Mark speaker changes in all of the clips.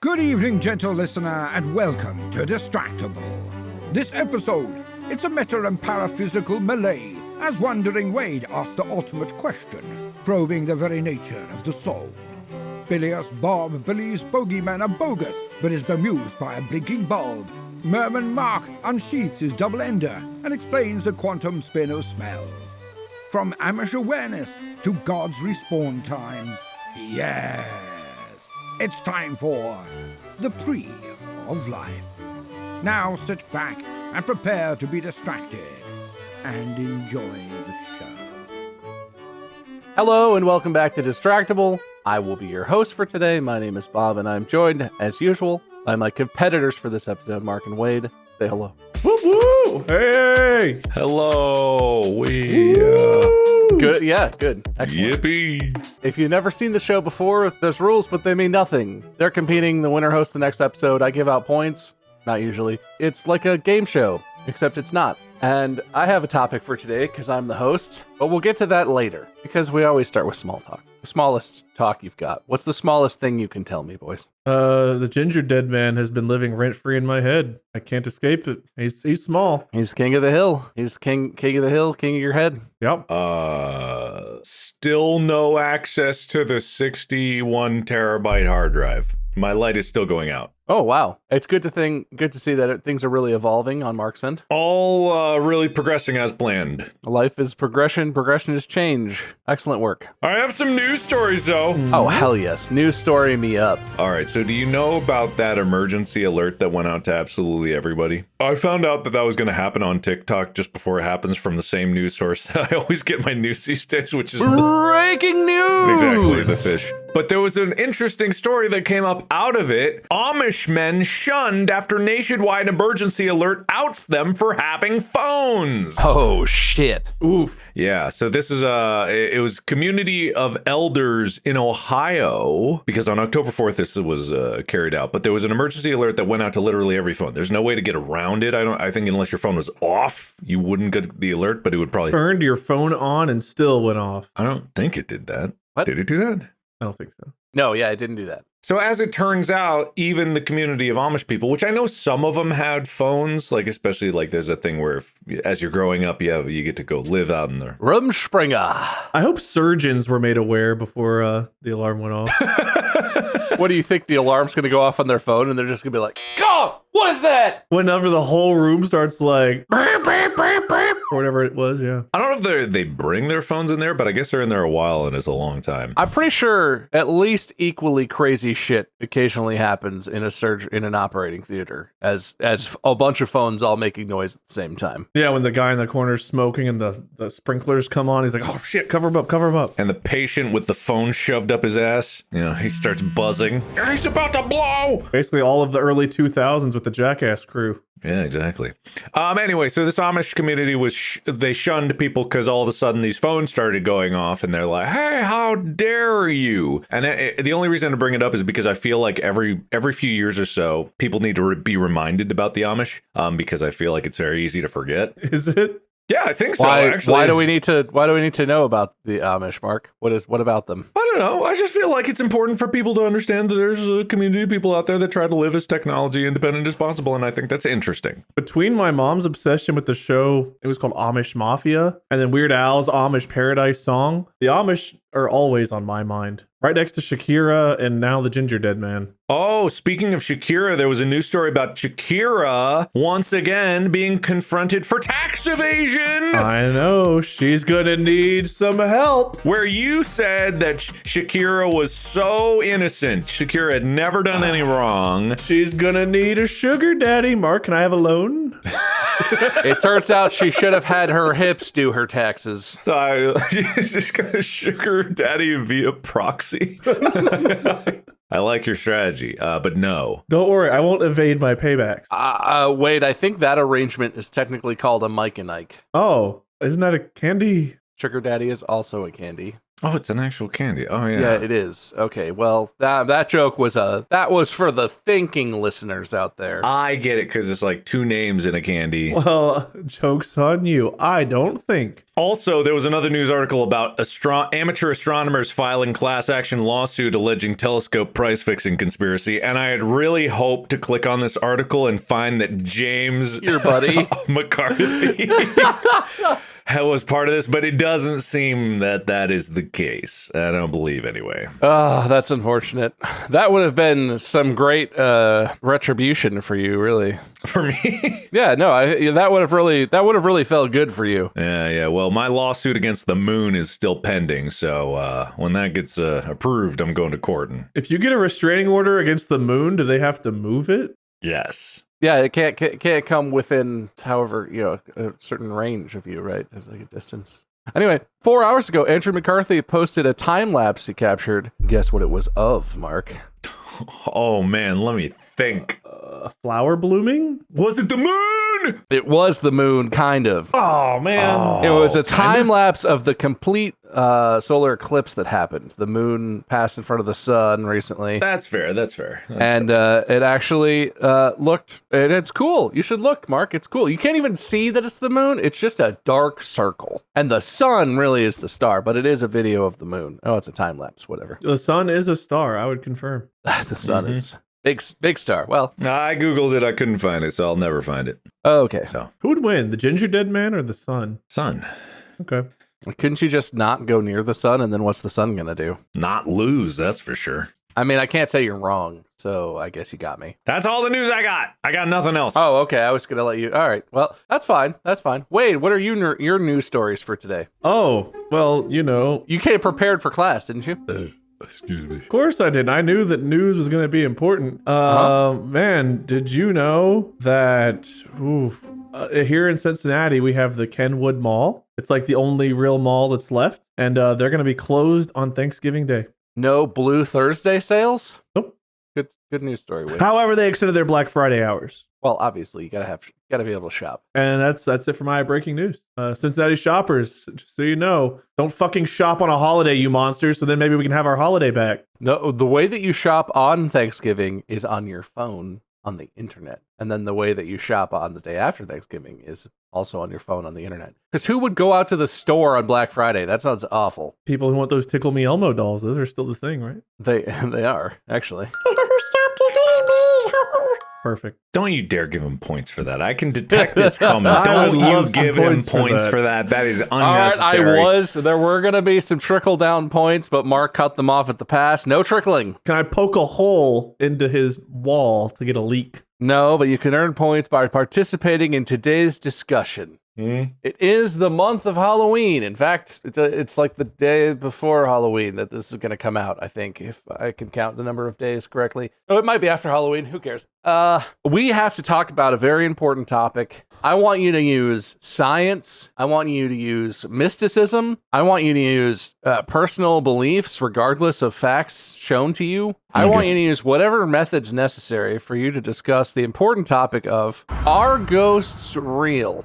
Speaker 1: Good evening, gentle listener, and welcome to Distractible. This episode, it's a meta and paraphysical malaise, as Wandering Wade asks the ultimate question, probing the very nature of the soul. Bilious Bob believes bogeymen are bogus, but is bemused by a blinking bulb. Merman Mark unsheaths his double-ender and explains the quantum spin of smell. From Amish awareness to God's respawn time, yes, it's time for the Pre of Life. Now sit back and prepare to be distracted and enjoy the show.
Speaker 2: Hello and welcome back to Distractible. I will be your host for today. My name is Bob and I'm joined, as usual, by my competitors for this episode, Mark and Wade. Say hello.
Speaker 3: Woo woo! Hey!
Speaker 4: Hello.
Speaker 2: Good, yeah, good. Excellent.
Speaker 4: Yippee.
Speaker 2: If you've never seen the show before, there's rules, but they mean nothing. They're competing. The winner hosts the next episode. I give out points. Not usually. It's like a game show, except it's not. And I have a topic for today because I'm the host, but we'll get to that later because we always start with small talk. The smallest talk you've got. What's the smallest thing you can tell me, boys?
Speaker 3: The ginger dead man has been living rent-free in my head. I can't escape it. He's small.
Speaker 2: He's king of the hill. He's king of the hill, king of your head.
Speaker 3: Yep.
Speaker 4: Still no access to the 61 terabyte hard drive. My light is still going out.
Speaker 2: Oh, wow. It's good to see that things are really evolving on Mark's end.
Speaker 4: All really progressing as planned.
Speaker 2: Life is progression. Progression is change. Excellent work.
Speaker 4: I have some news stories, though.
Speaker 2: Oh, hell yes. News story me up.
Speaker 4: All right, so do you know about that emergency alert that went out to absolutely everybody? I found out that was going to happen on TikTok just before it happens from the same news source that I always get my news these days, which is
Speaker 2: breaking news!
Speaker 4: Exactly, the fish. But there was an interesting story that came up out of it. Amish men shunned after nationwide emergency alert outs them for having phones.
Speaker 2: Oh, shit.
Speaker 3: Oof.
Speaker 4: Yeah, so this is it was community of elders in Ohio, because on October 4th this was carried out, but there was an emergency alert that went out to literally every phone. There's no way to get around it. I think unless your phone was off, you wouldn't get the alert, but it would probably
Speaker 3: Turned your phone on and still went off.
Speaker 4: I don't think it did that.
Speaker 2: What?
Speaker 4: Did it do that?
Speaker 3: I don't think so.
Speaker 2: No, yeah, I didn't do that.
Speaker 4: So as it turns out, even the community of Amish people, which I know some of them had phones, like especially like there's a thing where as you're growing up, you get to go live out in there.
Speaker 2: Rumspringa.
Speaker 3: I hope surgeons were made aware before the alarm went off.
Speaker 2: What do you think? The alarm's going to go off on their phone and they're just going to be like, "God, what is that?"
Speaker 3: Whenever the whole room starts like, beep, beep, beep, beep, or whatever it was, yeah.
Speaker 4: I don't know if they bring their phones in there, but I guess they're in there a while and it's a long time.
Speaker 2: I'm pretty sure at least equally crazy shit occasionally happens in an operating theater as a bunch of phones all making noise at the same time.
Speaker 3: Yeah, when the guy in the corner's smoking and the sprinklers come on, he's like, oh shit, cover him up, cover him up.
Speaker 4: And the patient with the phone shoved up his ass, he starts buzzing. He's about to blow!
Speaker 3: Basically all of the early 2000s with the Jackass crew.
Speaker 4: Yeah, exactly. Anyway, so this Amish community they shunned people because all of a sudden these phones started going off and they're like, hey, how dare you? And the only reason to bring it up is because I feel like every few years or so, people need to be reminded about the Amish because I feel like it's very easy to forget.
Speaker 3: Is it?
Speaker 4: Yeah, I think so.
Speaker 2: Actually, why do we need to know about the Amish, Mark? What about them?
Speaker 4: I don't know. I just feel like it's important for people to understand that there's a community of people out there that try to live as technology independent as possible, and I think that's interesting.
Speaker 3: Between my mom's obsession with the show, it was called Amish Mafia, and then Weird Al's Amish Paradise song, the Amish are always on my mind. Right next to Shakira and now the Ginger Dead Man.
Speaker 4: Oh, speaking of Shakira, there was a news story about Shakira once again being confronted for tax evasion.
Speaker 3: I know. She's gonna need some help.
Speaker 4: Where you said that Shakira was so innocent. Shakira had never done any wrong.
Speaker 3: She's gonna need a sugar daddy. Mark, can I have a loan?
Speaker 2: It turns out she should have had her hips do her taxes.
Speaker 4: So I just got a sugar daddy via proxy. I like your strategy, but no.
Speaker 3: Don't worry, I won't evade my paybacks.
Speaker 2: Wait, I think that arrangement is technically called a Mike and Ike.
Speaker 3: Oh, isn't that a candy?
Speaker 2: Sugar daddy is also a candy.
Speaker 4: Oh, it's an actual candy. Oh, yeah.
Speaker 2: Yeah, it is. Okay, well, that joke was for the thinking listeners out there.
Speaker 4: I get it because it's like two names in a candy.
Speaker 3: Well, joke's on you. I don't think.
Speaker 4: Also, there was another news article about amateur astronomers filing class action lawsuit alleging telescope price fixing conspiracy, and I had really hoped to click on this article and find that James,
Speaker 2: your buddy
Speaker 4: McCarthy, was part of this, but it doesn't seem that is the case. I don't believe anyway.
Speaker 2: Oh, that's unfortunate. That would have been some great retribution for you, really.
Speaker 4: For me?
Speaker 2: Yeah, no, that would have really felt good for you.
Speaker 4: Yeah. Well, my lawsuit against the moon is still pending, so when that gets approved, I'm going to court.
Speaker 3: If you get a restraining order against the moon, do they have to move it?
Speaker 4: Yes.
Speaker 2: Yeah, it can't come within, however, a certain range of you, right? There's like a distance. Anyway, 4 hours ago, Andrew McCarthy posted a time lapse he captured. Guess what it was of, Mark?
Speaker 4: Oh man, let me think.
Speaker 3: Flower blooming?
Speaker 4: Was it the moon?
Speaker 2: It was the moon, kind of.
Speaker 3: Oh man.
Speaker 2: It was a time lapse of the complete solar eclipse that happened. The moon passed in front of the sun recently.
Speaker 4: That's fair.
Speaker 2: It actually looked. It's cool. You should look, Mark. It's cool. You can't even see that it's the moon. It's just a dark circle, and the sun really is the star. But it is a video of the moon. Oh, it's a time lapse. Whatever.
Speaker 3: The sun is a star. I would confirm.
Speaker 2: The sun is big star. Well,
Speaker 4: I googled it. I couldn't find it, so I'll never find it.
Speaker 2: Okay.
Speaker 4: So
Speaker 3: who would win, the ginger dead man or the sun?
Speaker 4: Sun.
Speaker 3: Okay.
Speaker 2: Couldn't you just not go near the sun, and then what's the sun gonna do?
Speaker 4: Not lose, that's for sure.
Speaker 2: I mean, I can't say you're wrong, so I guess you got me.
Speaker 4: That's all the news I got. I got nothing else.
Speaker 2: Oh, okay. I was gonna let you. All right. Well, that's fine. Wade, what are your news stories for today?
Speaker 3: Oh, well,
Speaker 2: you came prepared for class, didn't you?
Speaker 4: Excuse me.
Speaker 3: Of course I did. I knew that news was going to be important. Man, did you know that here in Cincinnati, we have the Kenwood Mall? It's like the only real mall that's left. And they're going to be closed on Thanksgiving Day.
Speaker 2: No Blue Thursday sales?
Speaker 3: Nope.
Speaker 2: Good news story, Wade.
Speaker 3: However, they extended their Black Friday hours.
Speaker 2: Well, obviously, you gotta be able to shop.
Speaker 3: And that's it for my breaking news. Cincinnati shoppers, just so you know, don't fucking shop on a holiday, you monsters, so then maybe we can have our holiday back.
Speaker 2: No, the way that you shop on Thanksgiving is on your phone on the internet. And then the way that you shop on the day after Thanksgiving is also on your phone on the internet. Because who would go out to the store on Black Friday? That sounds awful.
Speaker 3: People who want those Tickle Me Elmo dolls, those are still the thing, right?
Speaker 2: They are, actually.
Speaker 3: Stop tickling me! Perfect.
Speaker 4: Don't you dare give him points for that. I can detect it's coming.
Speaker 3: I
Speaker 4: Don't
Speaker 3: love
Speaker 4: you
Speaker 3: some
Speaker 4: give him
Speaker 3: points for
Speaker 4: points
Speaker 3: that.
Speaker 4: for that. That is
Speaker 2: All right,
Speaker 4: unnecessary.
Speaker 2: there were going to be some trickle-down points, but Mark cut them off at the pass. No trickling.
Speaker 3: Can I poke a hole into his wall to get a leak?
Speaker 2: No, but you can earn points by participating in today's discussion. It is the month of Halloween. In fact, it's like the day before Halloween that this is going to come out, I think, if I can count the number of days correctly. Oh, it might be after Halloween. Who cares? We have to talk about a very important topic. I want you to use science. I want you to use mysticism. I want you to use personal beliefs, regardless of facts shown to you. I want you to use whatever methods necessary for you to discuss the important topic of, are ghosts real?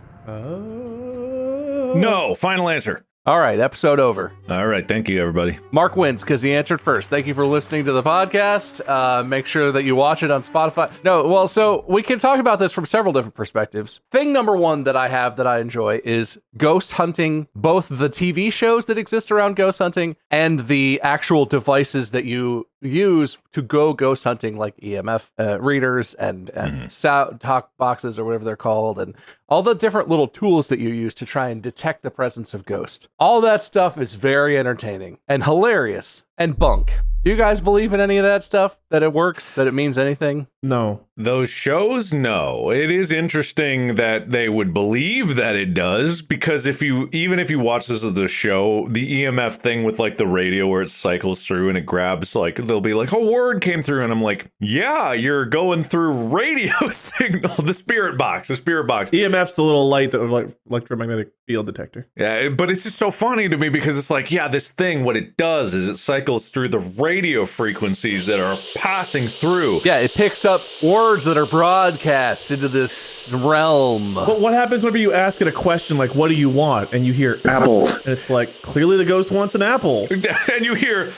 Speaker 4: No, final answer.
Speaker 2: All right, episode over.
Speaker 4: All right, thank you, everybody.
Speaker 2: Mark wins because he answered first. Thank you for listening to the podcast. Make sure that you watch it on Spotify. No, well, so we can talk about this from several different perspectives. Thing number one that I have that I enjoy is ghost hunting, both the TV shows that exist around ghost hunting and the actual devices that you use to go ghost hunting, like EMF readers and sound talk boxes or whatever they're called, and all the different little tools that you use to try and detect the presence of ghosts. All that stuff is very entertaining and hilarious and bunk. Do you guys believe in any of that stuff? That it works? That it means anything?
Speaker 3: No.
Speaker 4: Those shows, no. It is interesting that they would believe that it does, because even if you watch the show, the EMF thing with like the radio where it cycles through and it grabs, like they'll be like, a word came through, and I'm like, yeah, you're going through radio signal, the spirit box.
Speaker 3: EMF's the little light that like electromagnetic field detector.
Speaker 4: Yeah, but it's just so funny to me because it's like, yeah, this thing, what it does is it cycles cycles through the radio frequencies that are passing through.
Speaker 2: Yeah, it picks up words that are broadcast into this realm.
Speaker 3: But what happens whenever you ask it a question like, what do you want? And you hear apple. And it's like, clearly the ghost wants an apple.
Speaker 4: And you hear,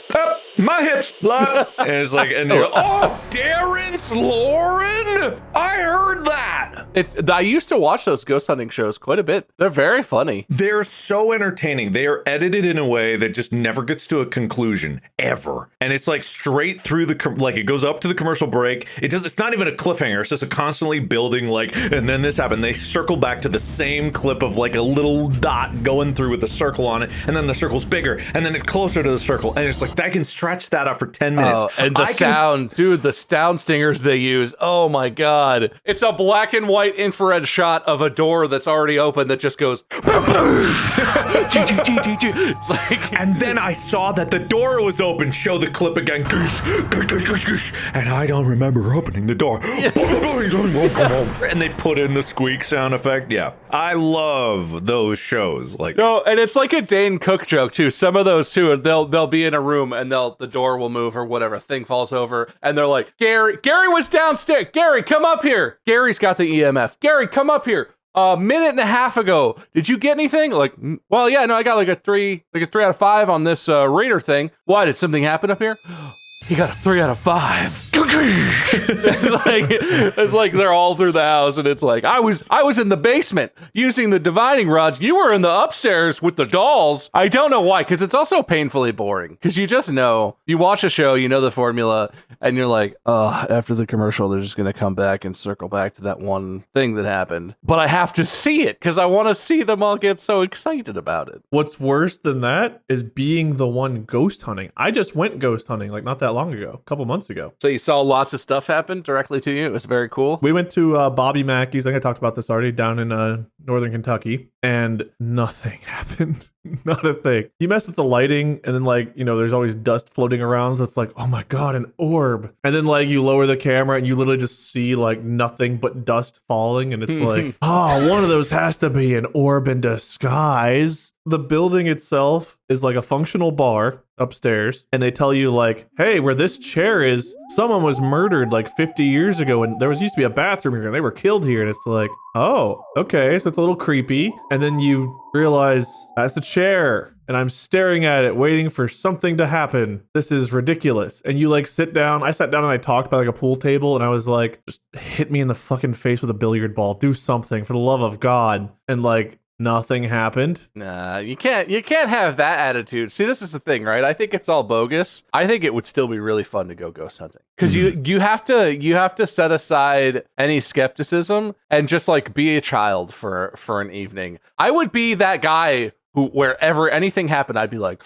Speaker 4: my hips, blah. And it's like, and you're, oh, Darren's Lauren? I heard that.
Speaker 2: I used to watch those ghost hunting shows quite a bit. They're very funny.
Speaker 4: They're so entertaining. They are edited in a way that just never gets to a conclusion, ever. And it's like straight through like it goes up to the commercial break. It's not even a cliffhanger. It's just a constantly building, like, and then this happened. They circle back to the same clip of like a little dot going through with a circle on it. And then the circle's bigger. And then it's closer to the circle. And it's like, I can stretch that out for 10 minutes.
Speaker 2: And the sound, dude, the sound stingers they use. Oh my God. It's a black and white infrared shot of a door that's already open that just goes. It's like,
Speaker 4: and then I saw that the door was open. Show the clip again. And I don't remember opening the door. And they put in the squeak sound effect. Yeah. I love those shows. Like,
Speaker 2: no, and it's like a Dane Cook joke too. Some of those too, they'll be in a room and the door will move or whatever, thing falls over, and they're like, Gary was downstairs. Gary, come up here. Gary's got the EMF. Gary, come up here. A minute and a half ago, did you get anything? Like, well, yeah, no, I got like a 3 out of 5 on this reader thing. Why, did something happen up here? He got a 3 out of 5. it's like they're all through the house, and it's like I was in the basement using the divining rods. You were in the upstairs with the dolls. I don't know why, because it's also painfully boring. Because you just know, you watch a show, you know the formula, and you're like, oh, after the commercial, they're just gonna come back and circle back to that one thing that happened. But I have to see it because I want to see them all get so excited about it.
Speaker 3: What's worse than that is being the one ghost hunting. I just went ghost hunting like not that long ago, a couple months ago.
Speaker 2: So you saw lots of stuff happen directly to you. It was very cool.
Speaker 3: We went to Bobby Mackey's. I think I talked about this already, down in northern Kentucky, and nothing happened. Not a thing. You mess with the lighting, and then like, you know, there's always dust floating around, so it's like, oh my God, an orb. And then like you lower the camera and you literally just see like nothing but dust falling, and it's like, oh, one of those has to be an orb in disguise. The building itself is like a functional bar upstairs, and they tell you like, hey, where this chair is, someone was murdered like 50 years ago, and there used to be a bathroom here, and they were killed here. And it's like, oh, okay, so it's a little creepy. And then you realize that's a chair, and I'm staring at it waiting for something to happen. This is ridiculous. And you like sit down. I sat down and I talked by like a pool table, and I was like, just hit me in the fucking face with a billiard ball. Do something for the love of God. And like, nothing happened.
Speaker 2: Nah, you can't have that attitude. See, this is the thing, right? I think it's all bogus. I think it would still be really fun to go ghost hunting. Because you have to set aside any skepticism and just like be a child for an evening. I would be that guy who, wherever anything happened, I'd be like,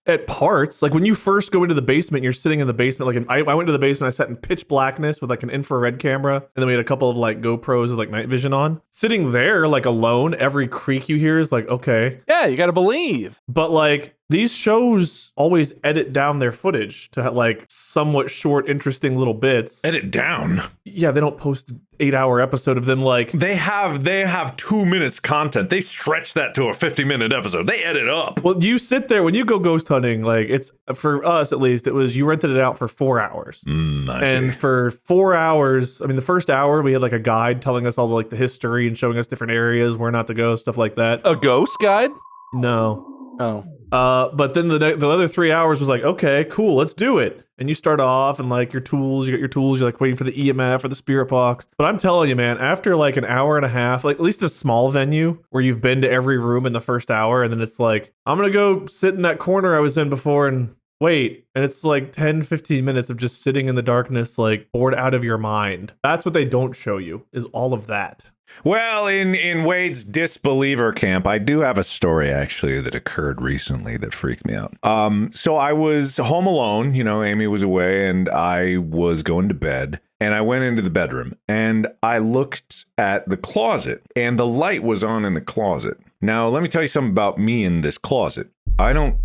Speaker 3: at parts, like when you first go into the basement, you're sitting in the basement. Like I went to the basement, I sat in pitch blackness with like an infrared camera, and then we had a couple of like GoPros with like night vision on. Sitting there like alone, every creak you hear is like, okay.
Speaker 2: Yeah, you gotta believe.
Speaker 3: But like, these shows always edit down their footage to like somewhat short, interesting little bits.
Speaker 4: Edit down?
Speaker 3: Yeah, they don't post an 8-hour episode of them like...
Speaker 4: They have 2 minutes content. They stretch that to a 50-minute episode. They edit up.
Speaker 3: Well, you sit there, when you go ghost hunting, like it's, for us at least, it was, you rented it out for 4 hours.
Speaker 4: I
Speaker 3: and
Speaker 4: see.
Speaker 3: For 4 hours, I mean, the first hour, we had like a guide telling us all the, like the history and showing us different areas where not to go, stuff like that.
Speaker 2: A ghost guide?
Speaker 3: No.
Speaker 2: Oh.
Speaker 3: But then the other 3 hours was like, okay, cool, let's do it. And you start off and like your tools, you got your tools, you're like waiting for the EMF or the spirit box. But I'm telling you, man, after like an hour and a half, like at least a small venue where you've been to every room in the first hour, and then it's like, I'm going to go sit in that corner I was in before and wait. And it's like 10, 15 minutes of just sitting in the darkness, like bored out of your mind. That's what they don't show you, is all of that.
Speaker 4: Well, in Wade's disbeliever camp, I do have a story actually that occurred recently that freaked me out. So I was home alone, you know, Amy was away, and I was going to bed, and I went into the bedroom and I looked at the closet, and the light was on in the closet. Now, let me tell you something about me in this closet. I don't...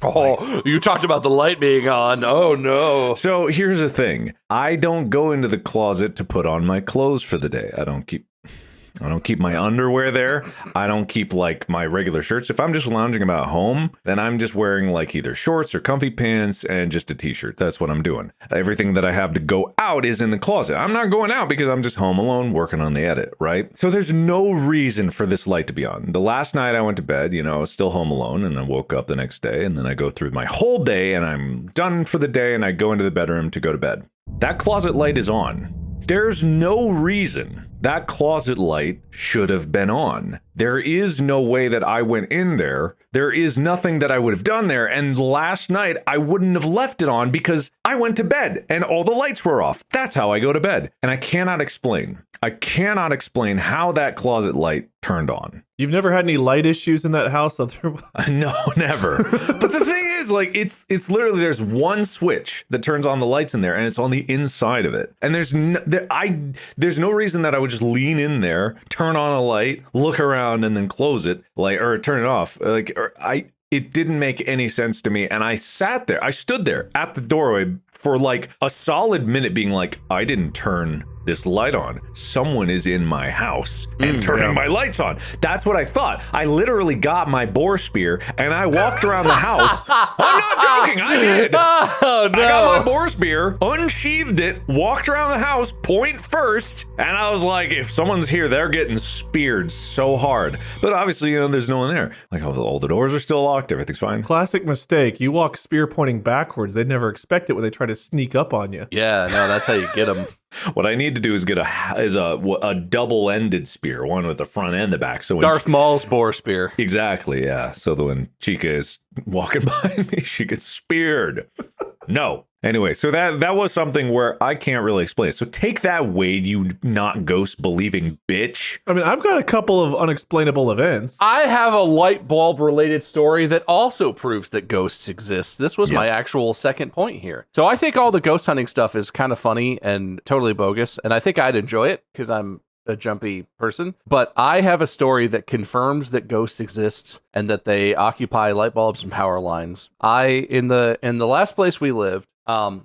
Speaker 2: Oh, you talked about the light being on. Oh, no.
Speaker 4: So here's the thing. I don't go into the closet to put on my clothes for the day. I don't keep... I don't keep my underwear there. I don't keep like my regular shirts. If I'm just lounging about home, then I'm just wearing like either shorts or comfy pants and just a t-shirt. That's what I'm doing. Everything that I have to go out is in the closet. I'm not going out because I'm just home alone working on the edit, right? So there's no reason for this light to be on. The last night I went to bed, I was still home alone, and I woke up the next day, and then I go through my whole day and I'm done for the day, and I go into the bedroom to go to bed. That closet light is on. There's no reason that closet light should have been on. There is no way that I went in there. There is nothing that I would have done there. And last night, I wouldn't have left it on because I went to bed and all the lights were off. That's how I go to bed. And I cannot explain how that closet light turned on.
Speaker 3: You've never had any light issues in that house?
Speaker 4: No, never. But the thing is, like, it's literally, there's one switch that turns on the lights in there, and it's on the inside of it. And there's no reason that I would just lean in there, turn on a light, look around, and then close it, or turn it off. It didn't make any sense to me. And I stood there at the doorway for like a solid minute being like, I didn't turn this light on. Someone is in my house and turning my lights on. That's what I thought. I literally got my boar spear and I walked around the house. I'm not joking. I did.
Speaker 2: Oh, no.
Speaker 4: I got my boar spear, unsheathed it, walked around the house, point first, and I was like, if someone's here, they're getting speared so hard. But obviously, there's no one there. Like, all the doors are still locked. Everything's fine.
Speaker 3: Classic mistake. You walk spear pointing backwards. They'd never expect it when they try to sneak up on you.
Speaker 2: Yeah, no, that's how you get them.
Speaker 4: What I need to do is get a double-ended spear, one with the front and the back. So when
Speaker 2: Darth Maul's boar spear.
Speaker 4: Exactly, yeah. So that when Chica is walking behind me, she gets speared. No. Anyway, so that was something where I can't really explain it. So take that, Wade, you not ghost believing bitch.
Speaker 3: I mean, I've got a couple of unexplainable events.
Speaker 2: I have a light bulb related story that also proves that ghosts exist. This was my actual second point here. So I think all the ghost hunting stuff is kind of funny and totally bogus, and I think I'd enjoy it because I'm a jumpy person. But I have a story that confirms that ghosts exist and that they occupy light bulbs and power lines. In the last place we lived,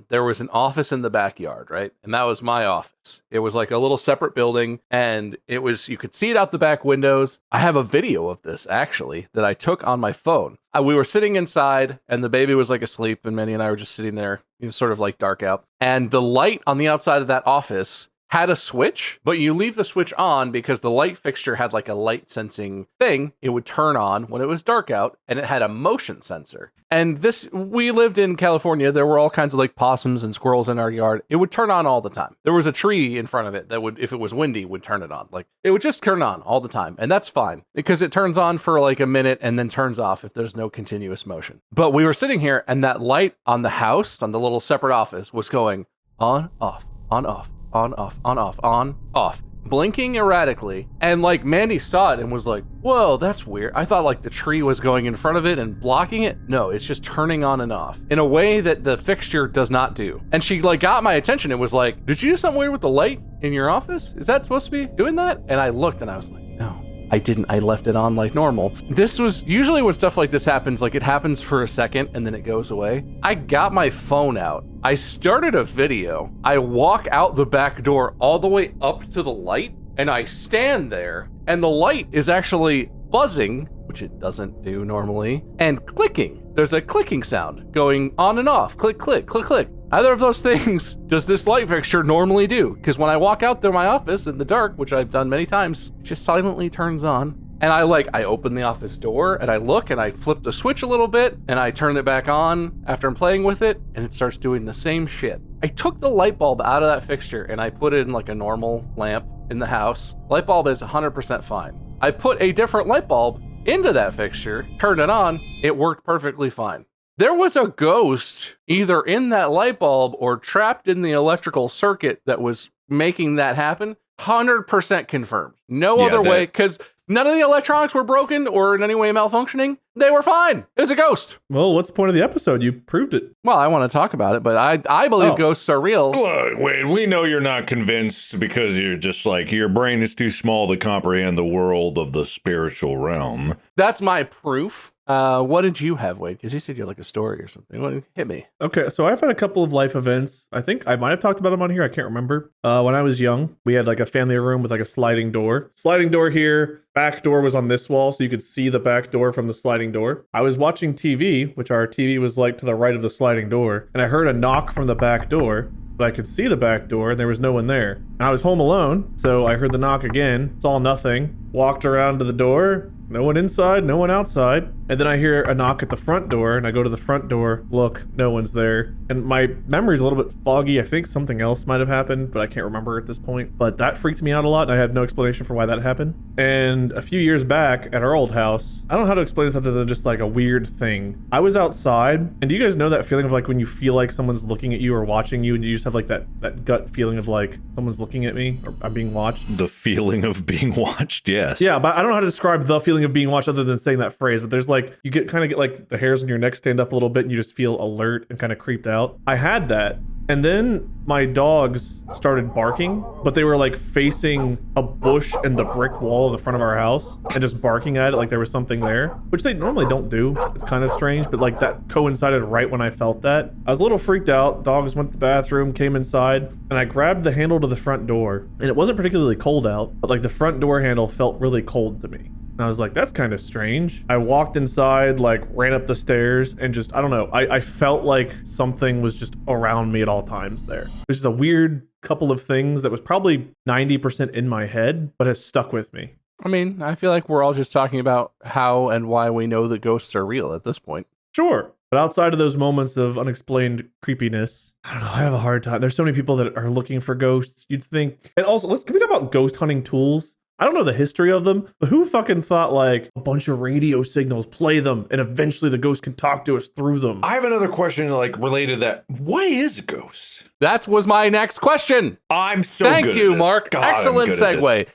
Speaker 2: there was an office in the backyard, right? And that was my office. It was like a little separate building, and you could see it out the back windows. I have a video of this, actually, that I took on my phone. We were sitting inside, and the baby was like asleep, and Minnie and I were just sitting there, sort of like dark out. And the light on the outside of that office had a switch, but you leave the switch on because the light fixture had like a light sensing thing. It would turn on when it was dark out, and it had a motion sensor. And we lived in California. There were all kinds of like possums and squirrels in our yard. It would turn on all the time. There was a tree in front of it that would, if it was windy, would turn it on. Like, it would just turn on all the time. And that's fine because it turns on for like a minute and then turns off if there's no continuous motion. But we were sitting here, and that light on the house, on the little separate office, was going on, off, on, off, on, off, on, off, on, off, blinking erratically. And like Mandy saw it and was like, whoa, that's weird. I thought like the tree was going in front of it and blocking it. No, it's just turning on and off in a way that the fixture does not do. And she like got my attention and was like, did you do something weird with the light in your office? Is that supposed to be doing that? And I looked and I was like, no, I didn't. I left it on like normal. This was usually when stuff like this happens, like it happens for a second and then it goes away. I got my phone out. I started a video. I walk out the back door all the way up to the light, and I stand there, and the light is actually buzzing, which it doesn't do normally, and clicking. There's a clicking sound going on and off. Click, click, click, click. Neither of those things does this light fixture normally do, because when I walk out to my office in the dark, which I've done many times, it just silently turns on. And I open the office door and I look and I flip the switch a little bit and I turn it back on after I'm playing with it, and it starts doing the same shit. I took the light bulb out of that fixture and I put it in like a normal lamp in the house. Light bulb is 100% fine. I put a different light bulb into that fixture, turned it on, it worked perfectly fine. There was a ghost either in that light bulb or trapped in the electrical circuit that was making that happen. 100% confirmed. No other way, because none of the electronics were broken or in any way malfunctioning. They were fine. It was a ghost.
Speaker 3: Well, what's the point of the episode? You proved it.
Speaker 2: Well, I want to talk about it, but I believe ghosts are real.
Speaker 4: Look, wait, we know you're not convinced because you're just like, your brain is too small to comprehend the world of the spiritual realm.
Speaker 2: That's my proof. What did you have, Wade? Because you said you had like a story or something. Hit me.
Speaker 3: Okay, so I've had a couple of life events. I think I might have talked about them on here. I can't remember. When I was young, we had like a family room with like a sliding door. Sliding door here. Back door was on this wall, so you could see the back door from the sliding door. I was watching TV, which our TV was like to the right of the sliding door, and I heard a knock from the back door. But I could see the back door and there was no one there. And I was home alone, so I heard the knock again. Saw nothing. Walked around to the door. No one inside, no one outside. And then I hear a knock at the front door, and I go to the front door, look, no one's there. And my memory's a little bit foggy. I think something else might have happened, but I can't remember at this point. But that freaked me out a lot, and I had no explanation for why that happened. And a few years back at our old house, I don't know how to explain this other than just like a weird thing. I was outside, and do you guys know that feeling of like when you feel like someone's looking at you or watching you, and you just have like that gut feeling of like someone's looking at me or I'm being watched?
Speaker 4: The feeling of being watched, yes.
Speaker 3: Yeah, but I don't know how to describe the feeling of being watched other than saying that phrase, but there's like, you get like the hairs on your neck stand up a little bit and you just feel alert and kind of creeped out. I had that. And then my dogs started barking, but they were like facing a bush and the brick wall of the front of our house and just barking at it like there was something there, which they normally don't do. It's kind of strange, but like that coincided right when I felt that. I was a little freaked out. Dogs went to the bathroom, came inside, and I grabbed the handle to the front door. And it wasn't particularly cold out, but like the front door handle felt really cold to me. And I was like, that's kind of strange. I walked inside, like ran up the stairs and just, I don't know. I felt like something was just around me at all times there. It was just a weird couple of things that was probably 90% in my head, but has stuck with me.
Speaker 2: I mean, I feel like we're all just talking about how and why we know that ghosts are real at this point.
Speaker 3: Sure. But outside of those moments of unexplained creepiness, I don't know, I have a hard time. There's so many people that are looking for ghosts. You'd think, and also, can we talk about ghost hunting tools? I don't know the history of them, but who fucking thought like a bunch of radio signals, play them, and eventually the ghost can talk to us through them?
Speaker 4: I have another question like related to that. What is a ghost?
Speaker 2: That was my next question.
Speaker 4: I'm so
Speaker 2: Thank
Speaker 4: good
Speaker 2: you,
Speaker 4: at this.
Speaker 2: Mark.
Speaker 4: God,
Speaker 2: Excellent segue.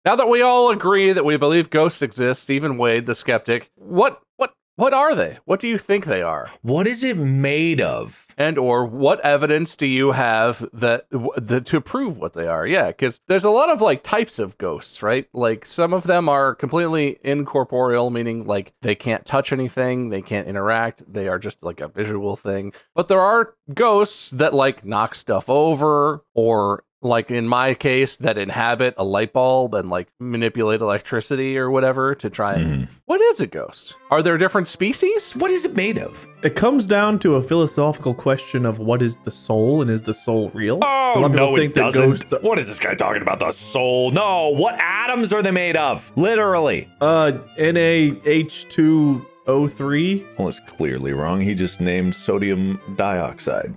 Speaker 2: Now that we all agree that we believe ghosts exist, Stephen Wade, the skeptic, what are they? What do you think they are?
Speaker 4: What is it made of?
Speaker 2: And or what evidence do you have that to prove what they are? Yeah, because there's a lot of like types of ghosts, right? Like some of them are completely incorporeal, meaning like they can't touch anything, they can't interact, they are just like a visual thing. But there are ghosts that like knock stuff over, or like in my case, that inhabit a light bulb and like manipulate electricity or whatever to try and... What is a ghost? Are there different species?
Speaker 4: What is it made of?
Speaker 3: It comes down to a philosophical question of what is the soul and is the soul real?
Speaker 4: Oh, no, it doesn't. What is this guy talking about? The soul? No, what atoms are they made of? Literally.
Speaker 3: NaH2O3.
Speaker 4: Well, it's clearly wrong. He just named sodium dioxide.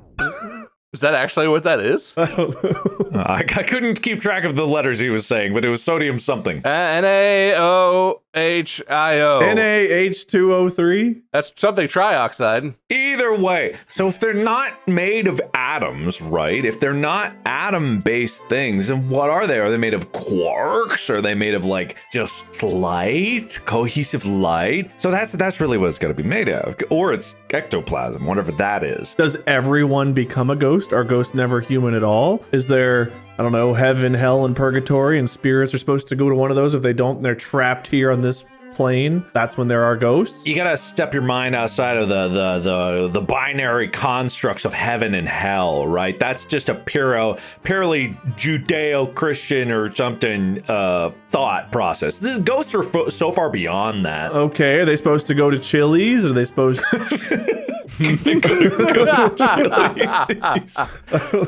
Speaker 2: Is that actually what that is?
Speaker 3: I don't know.
Speaker 4: I couldn't keep track of the letters he was saying, but it was sodium something.
Speaker 2: NaOHIO.
Speaker 3: NaH2O3?
Speaker 2: That's something trioxide.
Speaker 4: Either way, so if they're not made of atoms, right? If they're not atom-based things, then what are they? Are they made of quarks? Are they made of like just light, cohesive light? So that's really what it's got to be made of. Or it's ectoplasm, whatever that is.
Speaker 3: Does everyone become a ghost? Are ghosts never human at all? Is there, I don't know, heaven, hell, and purgatory, and spirits are supposed to go to one of those? If they don't, they're trapped here on this plane. That's when there are ghosts.
Speaker 4: You gotta step your mind outside of the binary constructs of heaven and hell, right? That's just a purely Judeo-Christian or something thought process. These ghosts are so far beyond that.
Speaker 3: Okay, are they supposed to go to Chili's? Are they supposed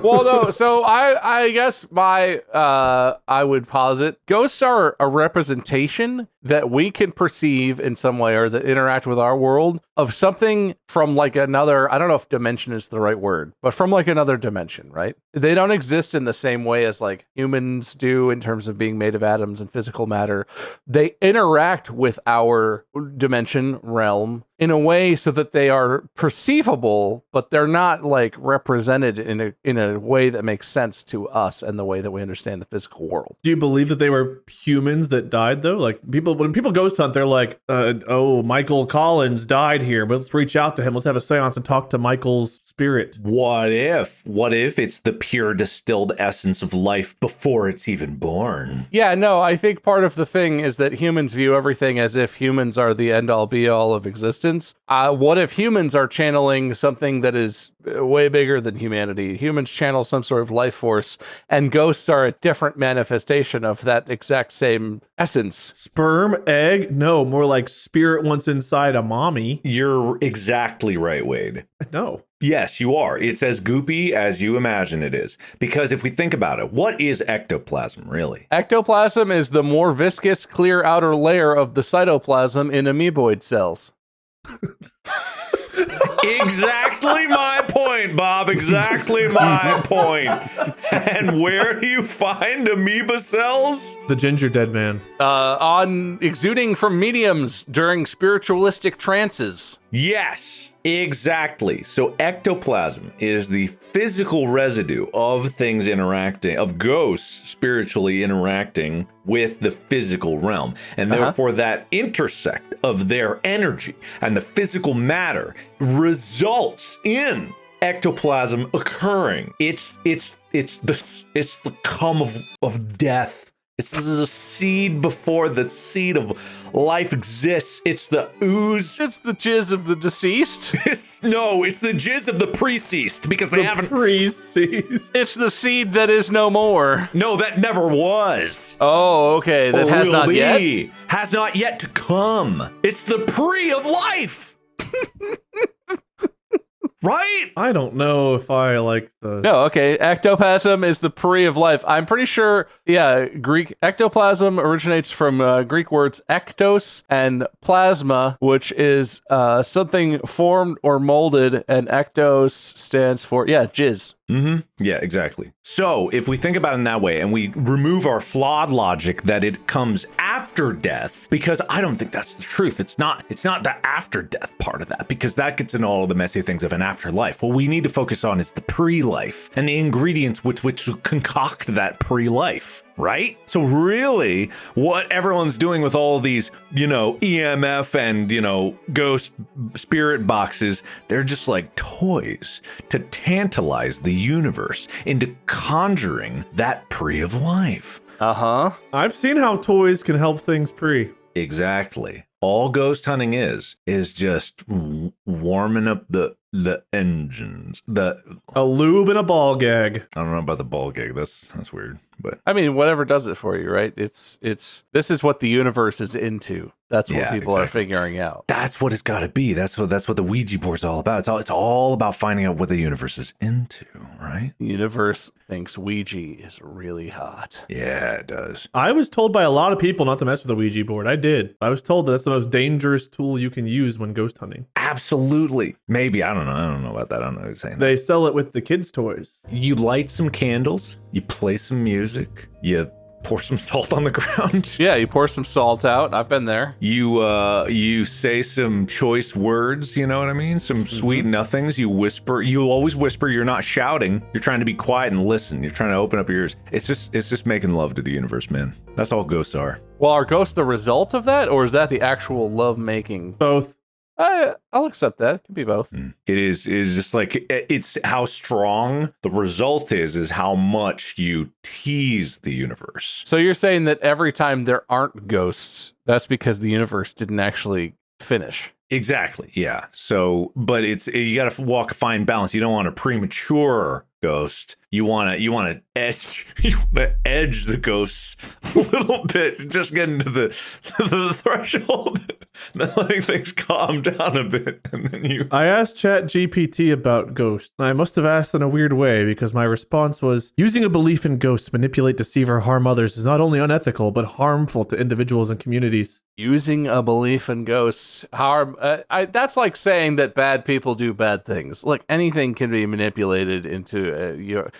Speaker 2: Well, no, so I guess I would posit ghosts are a representation that we can perceive in some way or that interact with our world of something from like another, I don't know if dimension is the right word, but from like another dimension, right? They don't exist in the same way as like humans do in terms of being made of atoms and physical matter. They interact with our dimension realm in a way so that they are perceivable, but they're not like represented in a way that makes sense to us and the way that we understand the physical world.
Speaker 3: Do you believe that they were humans that died though? Like people people ghost hunt, they're like, oh, Michael Collins died here, but let's reach out to him. Let's have a seance and talk to Michael's spirit.
Speaker 4: What if it's the pure distilled essence of life before it's even born?
Speaker 2: Yeah, no, I think part of the thing is that humans view everything as if humans are the end-all be-all of existence. What if humans are channeling something that is way bigger than humanity? Humans channel some sort of life force, and ghosts are a different manifestation of that exact same essence.
Speaker 3: Sperm, egg? No, more like spirit once inside a mommy.
Speaker 4: You're exactly right, Wade.
Speaker 3: No.
Speaker 4: Yes, you are. It's as goopy as you imagine it is. Because if we think about it, what is ectoplasm, really?
Speaker 2: Ectoplasm is the more viscous, clear outer layer of the cytoplasm in amoeboid cells.
Speaker 4: Exactly my point, Bob. Exactly my point. And where do you find amoeba cells?
Speaker 3: The ginger dead man.
Speaker 2: On exuding from mediums during spiritualistic trances.
Speaker 4: Yes, exactly. So ectoplasm is the physical residue of things interacting, of ghosts spiritually interacting with the physical realm. And therefore that intersect of their energy and the physical matter results in ectoplasm occurring. It's the cum of death. It's the seed before the seed of life exists. It's the ooze.
Speaker 2: It's the jizz of the deceased.
Speaker 4: It's the jizz of the pre-ceased because they haven't.
Speaker 3: Pre-ceased.
Speaker 2: It's the seed that is no more.
Speaker 4: No, that never was.
Speaker 2: Oh, okay. That has not yet.
Speaker 4: Has not yet to come. It's the pre of life. Right?
Speaker 3: I don't know if I like the...
Speaker 2: No, okay. Ectoplasm is the pre of life. I'm pretty sure, Greek ectoplasm originates from Greek words ektos and plasma, which is something formed or molded, and ektos stands for, jizz.
Speaker 4: Mm-hmm. Yeah, exactly. So if we think about it in that way and we remove our flawed logic that it comes after death, because I don't think that's the truth. It's not the after death part of that, because that gets into all of the messy things of an afterlife. What we need to focus on is the pre-life and the ingredients with which to concoct that pre-life. Right? So really, what everyone's doing with all these, EMF and, ghost spirit boxes, they're just like toys to tantalize the universe into conjuring that pre of life.
Speaker 2: Uh-huh.
Speaker 3: I've seen how toys can help things pre.
Speaker 4: Exactly. All ghost hunting is just warming up the engines.
Speaker 3: A lube and a ball gag.
Speaker 4: I don't know about the ball gag. That's weird. But
Speaker 2: I mean, whatever does it for you, right? This is what the universe is into. That's what people are figuring out.
Speaker 4: That's what it's got to be. That's what the Ouija board's all about. It's all about finding out what the universe is into, right?
Speaker 2: The universe thinks Ouija is really hot.
Speaker 4: Yeah, it does.
Speaker 3: I was told by a lot of people not to mess with a Ouija board. I did. I was told that's the most dangerous tool you can use when ghost hunting.
Speaker 4: Absolutely. Maybe. I don't know. I don't know about that. I don't know what you're saying.
Speaker 3: They sell it with the kids' toys.
Speaker 4: You light some candles. You play some music. You pour some salt on the ground.
Speaker 2: Yeah, you pour some salt out. I've been there.
Speaker 4: You say some choice words, you know what I mean? Some sweet nothings. You whisper. You always whisper. You're not shouting. You're trying to be quiet and listen. You're trying to open up your ears. It's just making love to the universe, man. That's all ghosts are.
Speaker 2: Well, are ghosts the result of that, or is that the actual love making?
Speaker 3: Both.
Speaker 2: I'll accept that. It can be both.
Speaker 4: It is just like, it's how strong the result is how much you tease the universe.
Speaker 2: So you're saying that every time there aren't ghosts, that's because the universe didn't actually finish.
Speaker 4: Exactly. Yeah. So, but you got to walk a fine balance. You don't want a premature ghost. You want to edge the ghosts a little bit, just get into the threshold, then letting things calm down a bit, and then I
Speaker 3: asked ChatGPT about ghosts, and I must have asked in a weird way, because my response was, using a belief in ghosts to manipulate, deceive, or harm others is not only unethical, but harmful to individuals and communities.
Speaker 2: Using a belief in ghosts harm. That's like saying that bad people do bad things. Like, anything can be manipulated into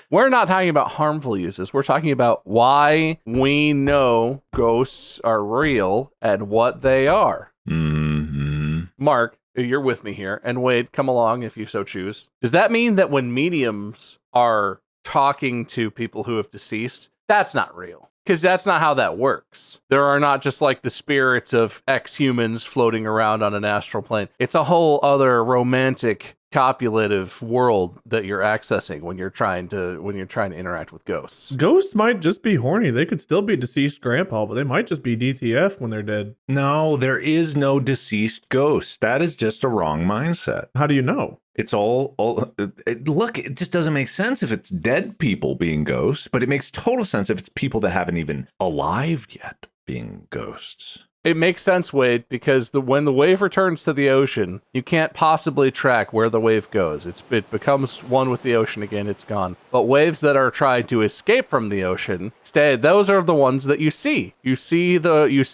Speaker 2: we're not talking about harmful uses. We're talking about why we know ghosts are real and what they are.
Speaker 4: Mm-hmm.
Speaker 2: Mark, you're with me here, and Wade, come along if you so choose. Does that mean that when mediums are talking to people who have deceased, that's not real? Because that's not how that works. There are not just like the spirits of ex-humans floating around on an astral plane. It's a whole other romantic copulative world that you're accessing when you're trying to interact with ghosts.
Speaker 3: Ghosts might just be horny. They could still be deceased grandpa, but they might just be DTF when they're dead.
Speaker 4: No, there is no deceased ghost. That is just a wrong mindset.
Speaker 3: How do you know?
Speaker 4: It's look, it just doesn't make sense if it's dead people being ghosts, but it makes total sense if it's people that haven't even arrived yet being ghosts.
Speaker 2: It makes sense, Wade, because when the wave returns to the ocean, you can't possibly track where the wave goes. It becomes one with the ocean again, it's gone. But waves that are trying to escape from the ocean, those are the ones that you see.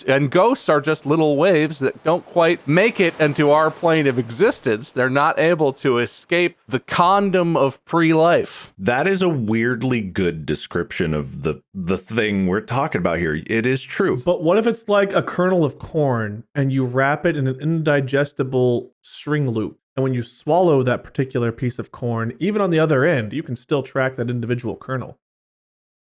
Speaker 2: And ghosts are just little waves that don't quite make it into our plane of existence. They're not able to escape the condom of pre-life.
Speaker 4: That is a weirdly good description of the thing we're talking about here. It is true.
Speaker 3: But what if it's like a kernel of corn and you wrap it in an indigestible string loop? And when you swallow that particular piece of corn, even on the other end, you can still track that individual kernel.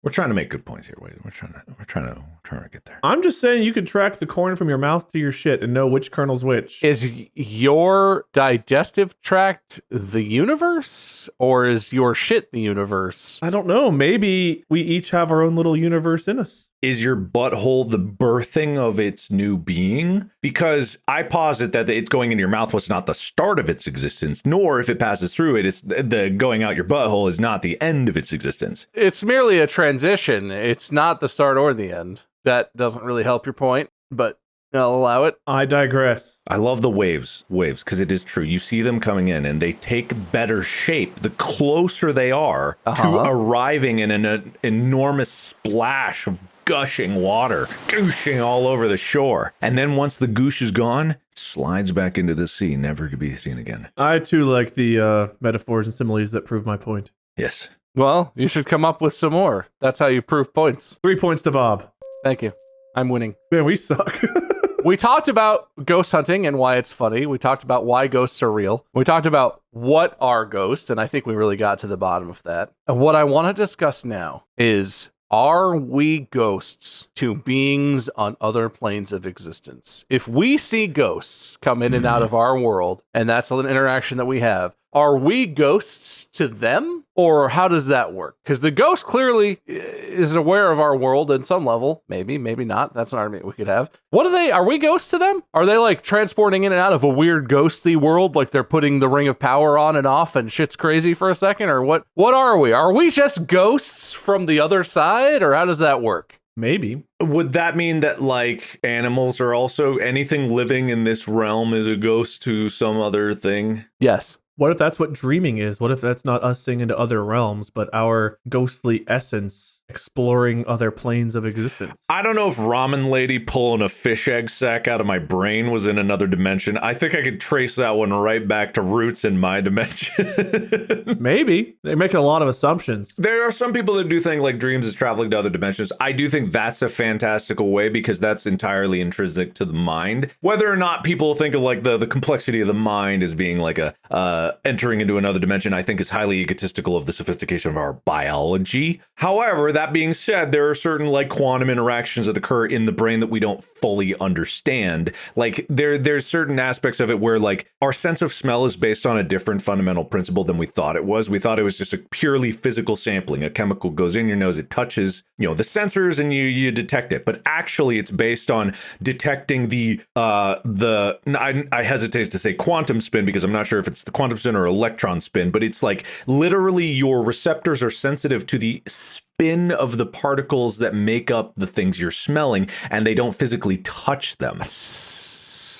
Speaker 4: We're trying to make good points here. Wait, we're trying to get there.
Speaker 3: I'm just saying you could track the corn from your mouth to your shit and know which kernel's which.
Speaker 2: Is your digestive tract the universe, or is your shit the universe?
Speaker 3: I don't know. Maybe we each have our own little universe in us.
Speaker 4: Is your butthole the birthing of its new being? Because I posit that it's going into your mouth was not the start of its existence, nor if it passes through it, it's the going out your butthole is not the end of its existence.
Speaker 2: It's merely a transition. It's not the start or the end. That doesn't really help your point, but I'll allow it.
Speaker 3: I digress.
Speaker 4: I love the waves, because it is true. You see them coming in and they take better shape the closer they are to arriving in an enormous splash of gushing water, gooshing all over the shore. And then once the goosh is gone, slides back into the sea, never to be seen again.
Speaker 3: I too like the metaphors and similes that prove my point.
Speaker 4: Yes.
Speaker 2: Well, you should come up with some more. That's how you prove points.
Speaker 3: 3 points to Bob.
Speaker 2: Thank you. I'm winning.
Speaker 3: Man, we suck.
Speaker 2: We talked about ghost hunting and why it's funny. We talked about why ghosts are real. We talked about what are ghosts, and I think we really got to the bottom of that. And what I want to discuss now is, are we ghosts to beings on other planes of existence? If we see ghosts come in and out of our world, and that's an interaction that we have, are we ghosts to them? Or how does that work? Because the ghost clearly is aware of our world at some level. Maybe, maybe not. That's an argument we could have. Are we ghosts to them? Are they like transporting in and out of a weird ghostly world? Like they're putting the ring of power on and off and shit's crazy for a second? Or what are we? Are we just ghosts from the other side? Or how does that work?
Speaker 3: Maybe.
Speaker 4: Would that mean that like animals are also anything living in this realm is a ghost to some other thing?
Speaker 2: Yes.
Speaker 3: What if that's what dreaming is? What if that's not us seeing into other realms, but our ghostly essence exploring other planes of existence?
Speaker 4: I don't know if ramen lady pulling a fish egg sac out of my brain was in another dimension. I think I could trace that one right back to roots in my dimension.
Speaker 3: Maybe. They're making a lot of assumptions.
Speaker 4: There are some people that do think like dreams is traveling to other dimensions. I do think that's a fantastical way because that's entirely intrinsic to the mind. Whether or not people think of like the complexity of the mind as being like a entering into another dimension, I think is highly egotistical of the sophistication of our biology. However, that being said, there are certain like quantum interactions that occur in the brain that we don't fully understand. Like there's certain aspects of it where like our sense of smell is based on a different fundamental principle than we thought it was. We thought it was just a purely physical sampling. A chemical goes in your nose, it touches, the sensors and you detect it. But actually it's based on detecting I hesitate to say quantum spin because I'm not sure if it's the quantum spin or electron spin, but it's like literally your receptors are sensitive to the spin of the particles that make up the things you're smelling, and they don't physically touch them.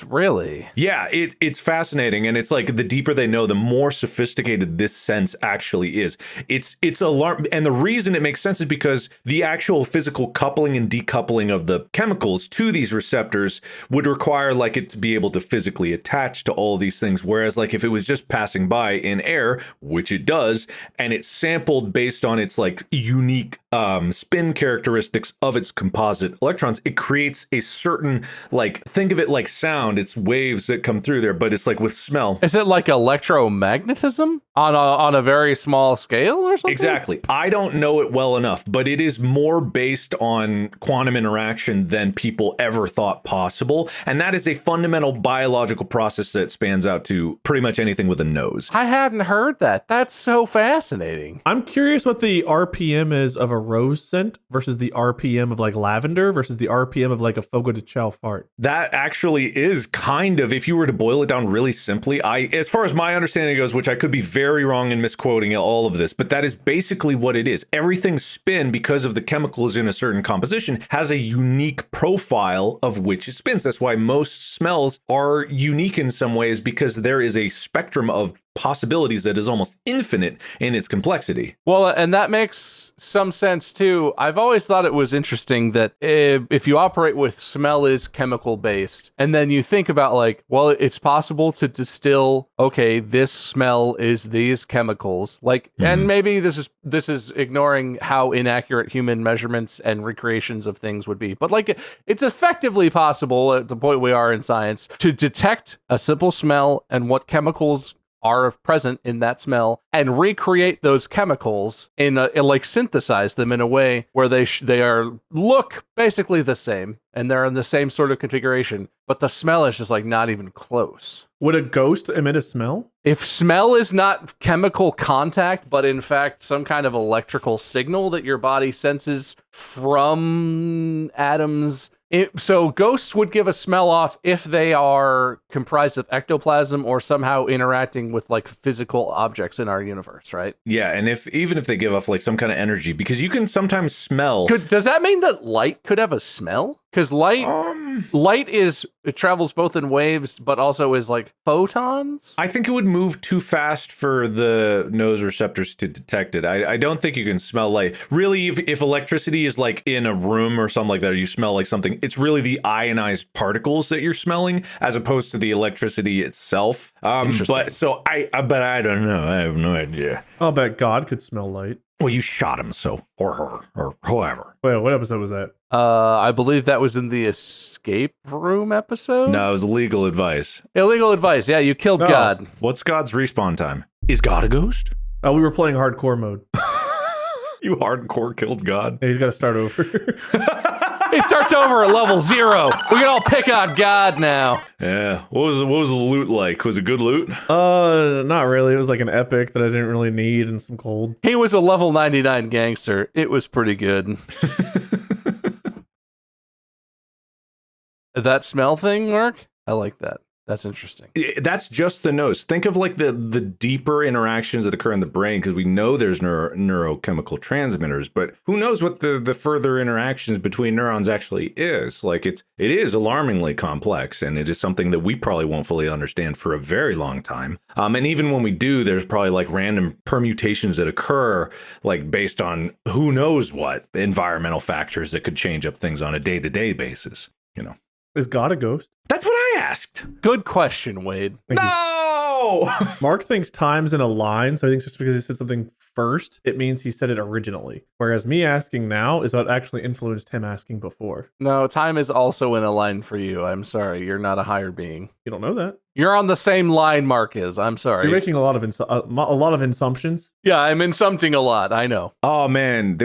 Speaker 2: Really?
Speaker 4: Yeah, it's fascinating, and it's like the deeper they know, the more sophisticated this sense actually is. It's alarm, and the reason it makes sense is because the actual physical coupling and decoupling of the chemicals to these receptors would require like it to be able to physically attach to all of these things. Whereas like if it was just passing by in air, which it does, and it's sampled based on its like unique spin characteristics of its composite electrons, it creates a certain, like, think of it like sound. It's waves that come through there, but it's like with smell.
Speaker 2: Is it like electromagnetism on a very small scale or something?
Speaker 4: Exactly. I don't know it well enough, but it is more based on quantum interaction than people ever thought possible. And that is a fundamental biological process that spans out to pretty much anything with a nose.
Speaker 2: I hadn't heard that. That's so fascinating.
Speaker 3: I'm curious what the RPM is of a rose scent versus the RPM of like lavender versus the RPM of like a Fogo de Chao fart.
Speaker 4: That actually is kind of, if you were to boil it down really simply, as far as my understanding goes, which I could be very wrong in misquoting all of this, but that is basically what it is. Everything spin, because of the chemicals in a certain composition, has a unique profile of which it spins. That's why most smells are unique in some ways, because there is a spectrum of possibilities that is almost infinite in its complexity.
Speaker 2: Well, and that makes some sense too. I've always thought it was interesting that if you operate with smell is chemical based, and then you think about like, well, it's possible to distill, okay, this smell is these chemicals, like, and maybe this is ignoring how inaccurate human measurements and recreations of things would be, but like, it's effectively possible at the point we are in science to detect a simple smell and what chemicals are present in that smell and recreate those chemicals in like synthesize them in a way where they look basically the same and they're in the same sort of configuration, but the smell is just like not even close.
Speaker 3: Would a ghost emit a smell?
Speaker 2: If smell is not chemical contact, but in fact some kind of electrical signal that your body senses from atoms. So ghosts would give a smell off if they are comprised of ectoplasm or somehow interacting with like physical objects in our universe, right?
Speaker 4: Yeah, and even if they give off like some kind of energy, because you can sometimes smell.
Speaker 2: Does that mean that light could have a smell? Because light it travels both in waves, but also is like photons.
Speaker 4: I think it would move too fast for the nose receptors to detect it. I don't think you can smell light. Really, if electricity is like in a room or something like that, or you smell like something, it's really the ionized particles that you're smelling as opposed to the electricity itself. But I don't know. I have no idea.
Speaker 3: I'll bet God could smell light.
Speaker 4: Well, you shot him, so, or her, or whoever.
Speaker 3: Wait, what episode was that?
Speaker 2: I believe that was in the escape room episode.
Speaker 4: No, it was legal advice.
Speaker 2: Illegal advice. Yeah, you killed God.
Speaker 4: What's God's respawn time? Is God a ghost?
Speaker 3: Oh, we were playing hardcore mode.
Speaker 4: You hardcore killed God?
Speaker 3: Yeah, he's got to start over.
Speaker 2: He starts over at level 0. We can all pick on God now.
Speaker 4: Yeah. What was the loot like? Was it good loot?
Speaker 3: Not really. It was like an epic that I didn't really need and some gold.
Speaker 2: He was a level 99 gangster. It was pretty good. That smell thing, Mark? I like that. That's interesting.
Speaker 4: That's just the nose. Think of like the deeper interactions that occur in the brain, because we know there's neurochemical transmitters, but who knows what the further interactions between neurons actually is. Like it is alarmingly complex, and it is something that we probably won't fully understand for a very long time. And even when we do, there's probably like random permutations that occur, like based on who knows what environmental factors that could change up things on a day-to-day basis, you know.
Speaker 3: Is God a ghost?
Speaker 4: That's what I asked.
Speaker 2: Good question, Wade.
Speaker 4: No!
Speaker 3: Mark thinks time's in a line, so he thinks just because he said something first, it means he said it originally. Whereas me asking now is what actually influenced him asking before.
Speaker 2: No, time is also in a line for you. I'm sorry. You're not a higher being.
Speaker 3: You don't know that.
Speaker 2: You're on the same line Mark is. I'm sorry.
Speaker 3: You're making a lot of assumptions.
Speaker 2: Yeah, I'm insumpting a lot. I know.
Speaker 4: Oh man,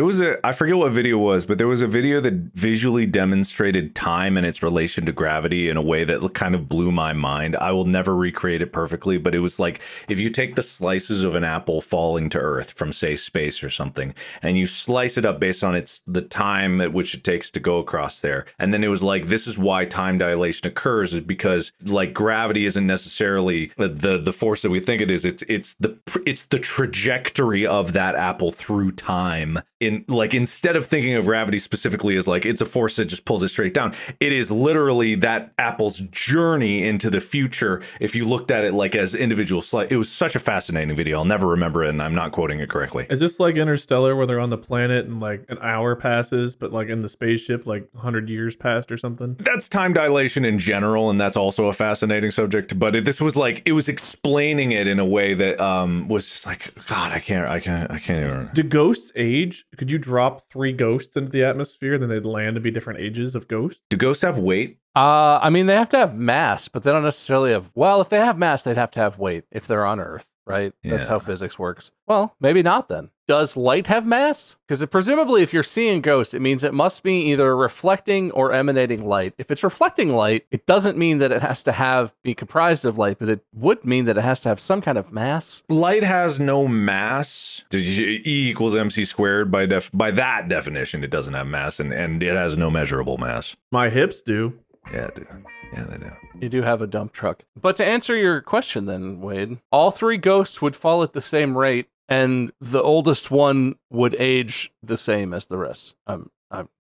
Speaker 4: I forget what video it was, but there was a video that visually demonstrated time and its relation to gravity in a way that kind of blew my mind. I will never recreate it perfectly, but it was like if you take the slices of an apple falling to Earth from, say, space or something, and you slice it up based on the time at which it takes to go across there, and then it was like, this is why time dilation occurs, is because like gravity isn't necessarily the force that we think it is. It's the trajectory of that apple through time. In like, instead of thinking of gravity specifically as like it's a force that just pulls it straight down, it is literally that apple's journey into the future. If you looked at it like as individual it was such a fascinating video. I'll never remember it, and I'm not quoting it correctly.
Speaker 3: Is this like Interstellar, where they're on the planet and like an hour passes, but like in the spaceship like 100 years passed or something?
Speaker 4: That's time dilation in general, and that's also a fascinating subject. perfect, but this was like, it was explaining it in a way that was just like, God, I can't even.
Speaker 3: Do ghosts age? Could you drop 3 ghosts into the atmosphere, then they'd land to be different ages of ghosts?
Speaker 4: Do ghosts have weight?
Speaker 2: I mean, they have to have mass, but they don't necessarily have. Well, if they have mass, they'd have to have weight if they're on Earth, right? That's
Speaker 4: Yeah.
Speaker 2: how physics works. Well, maybe not then. Does light have mass? Because presumably, if you're seeing ghosts, it means it must be either reflecting or emanating light. If it's reflecting light, it doesn't mean that it has to be comprised of light, but it would mean that it has to have some kind of mass.
Speaker 4: Light has no mass. E equals mc squared. By that definition, it doesn't have mass, and it has no measurable mass.
Speaker 3: My hips do.
Speaker 4: Yeah, dude. Yeah, they do.
Speaker 2: You do have a dump truck. But to answer your question then, Wade, all 3 ghosts would fall at the same rate, and the oldest one would age the same as the rest. I'm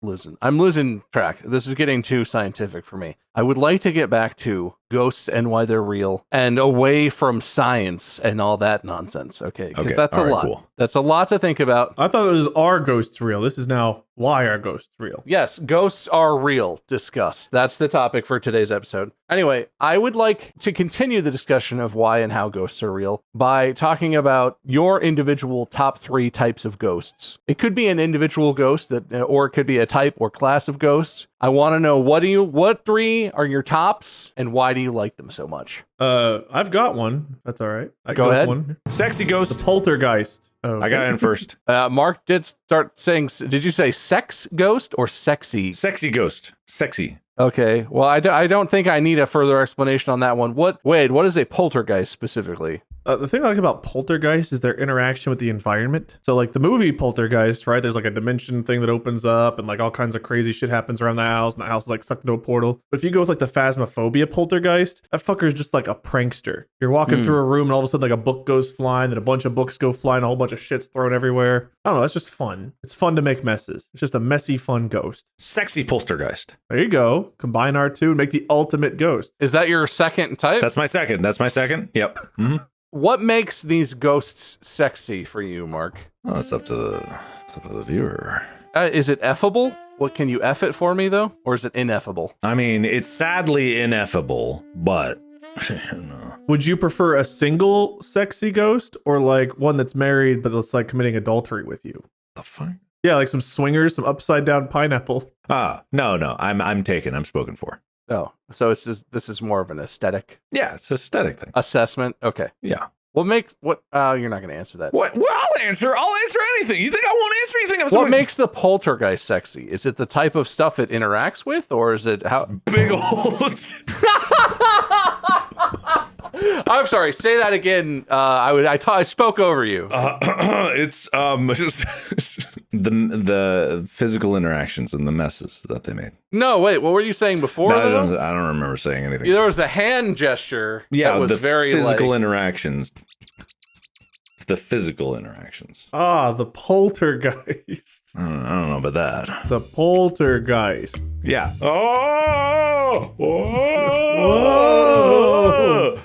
Speaker 2: losing track. This is getting too scientific for me. I would like to get back to ghosts and why they're real and away from science and all that nonsense. Okay, because that's a lot. Cool. That's a lot to think about.
Speaker 3: I thought it was, are ghosts real? This is now, why are ghosts real?
Speaker 2: Yes, ghosts are real. Discuss. That's the topic for today's episode. Anyway, I would like to continue the discussion of why and how ghosts are real by talking about your individual top 3 types of ghosts. It could be an individual ghost or it could be a type or class of ghost. I want to know what 3 are your tops and why do you like them so much?
Speaker 3: I've got one. That's all right.
Speaker 2: Go ahead.
Speaker 3: One.
Speaker 4: Sexy ghost.
Speaker 3: The poltergeist. Oh, okay.
Speaker 4: I got in first.
Speaker 2: Mark did start saying, did you say sex ghost or sexy?
Speaker 4: Sexy ghost. Sexy.
Speaker 2: Okay. Well, I don't think I need a further explanation on that one. Wade, what is a poltergeist specifically?
Speaker 3: The thing I like about poltergeist is their interaction with the environment. So like the movie Poltergeist, right? There's like a dimension thing that opens up and like all kinds of crazy shit happens around the house and the house is like sucked into a portal. But if you go with like the Phasmophobia poltergeist, that fucker is just like a prankster. You're walking through a room and all of a sudden like a book goes flying, then a bunch of books go flying, a whole bunch of shit's thrown everywhere. I don't know. That's just fun. It's fun to make messes. It's just a messy, fun ghost.
Speaker 4: Sexy poltergeist.
Speaker 3: There you go. Combine our 2 and make the ultimate ghost.
Speaker 2: Is that your second type?
Speaker 4: That's my second. Yep. Mm-hmm.
Speaker 2: What makes these ghosts sexy for you, Mark?
Speaker 4: Well, it's up to the viewer.
Speaker 2: Is it effable? What, can you F it for me, though? Or is it ineffable?
Speaker 4: I mean, it's sadly ineffable, but... no.
Speaker 3: Would you prefer a single sexy ghost or like one that's married but that's like committing adultery with you?
Speaker 4: The fuck?
Speaker 3: Yeah, like some swingers, some upside down pineapple.
Speaker 4: No. I'm taken. I'm spoken for.
Speaker 2: Oh, so this is more of an aesthetic.
Speaker 4: Yeah, it's an aesthetic thing.
Speaker 2: Assessment. Okay.
Speaker 4: Yeah.
Speaker 2: You're not going to answer that.
Speaker 4: What? Well, I'll answer anything. You think I won't answer anything?
Speaker 2: What makes the poltergeist sexy? Is it the type of stuff it interacts with, or is it how
Speaker 4: big old?
Speaker 2: I'm sorry. Say that again. I spoke over you.
Speaker 4: It's just the physical interactions and the messes that they made.
Speaker 2: No, wait. What were you saying before?
Speaker 4: I don't remember saying anything.
Speaker 2: There was a hand gesture.
Speaker 4: Yeah,
Speaker 2: that was
Speaker 4: the
Speaker 2: very
Speaker 4: physical interactions. The physical interactions.
Speaker 3: The poltergeist.
Speaker 4: I don't know about that.
Speaker 3: The poltergeist.
Speaker 4: Yeah.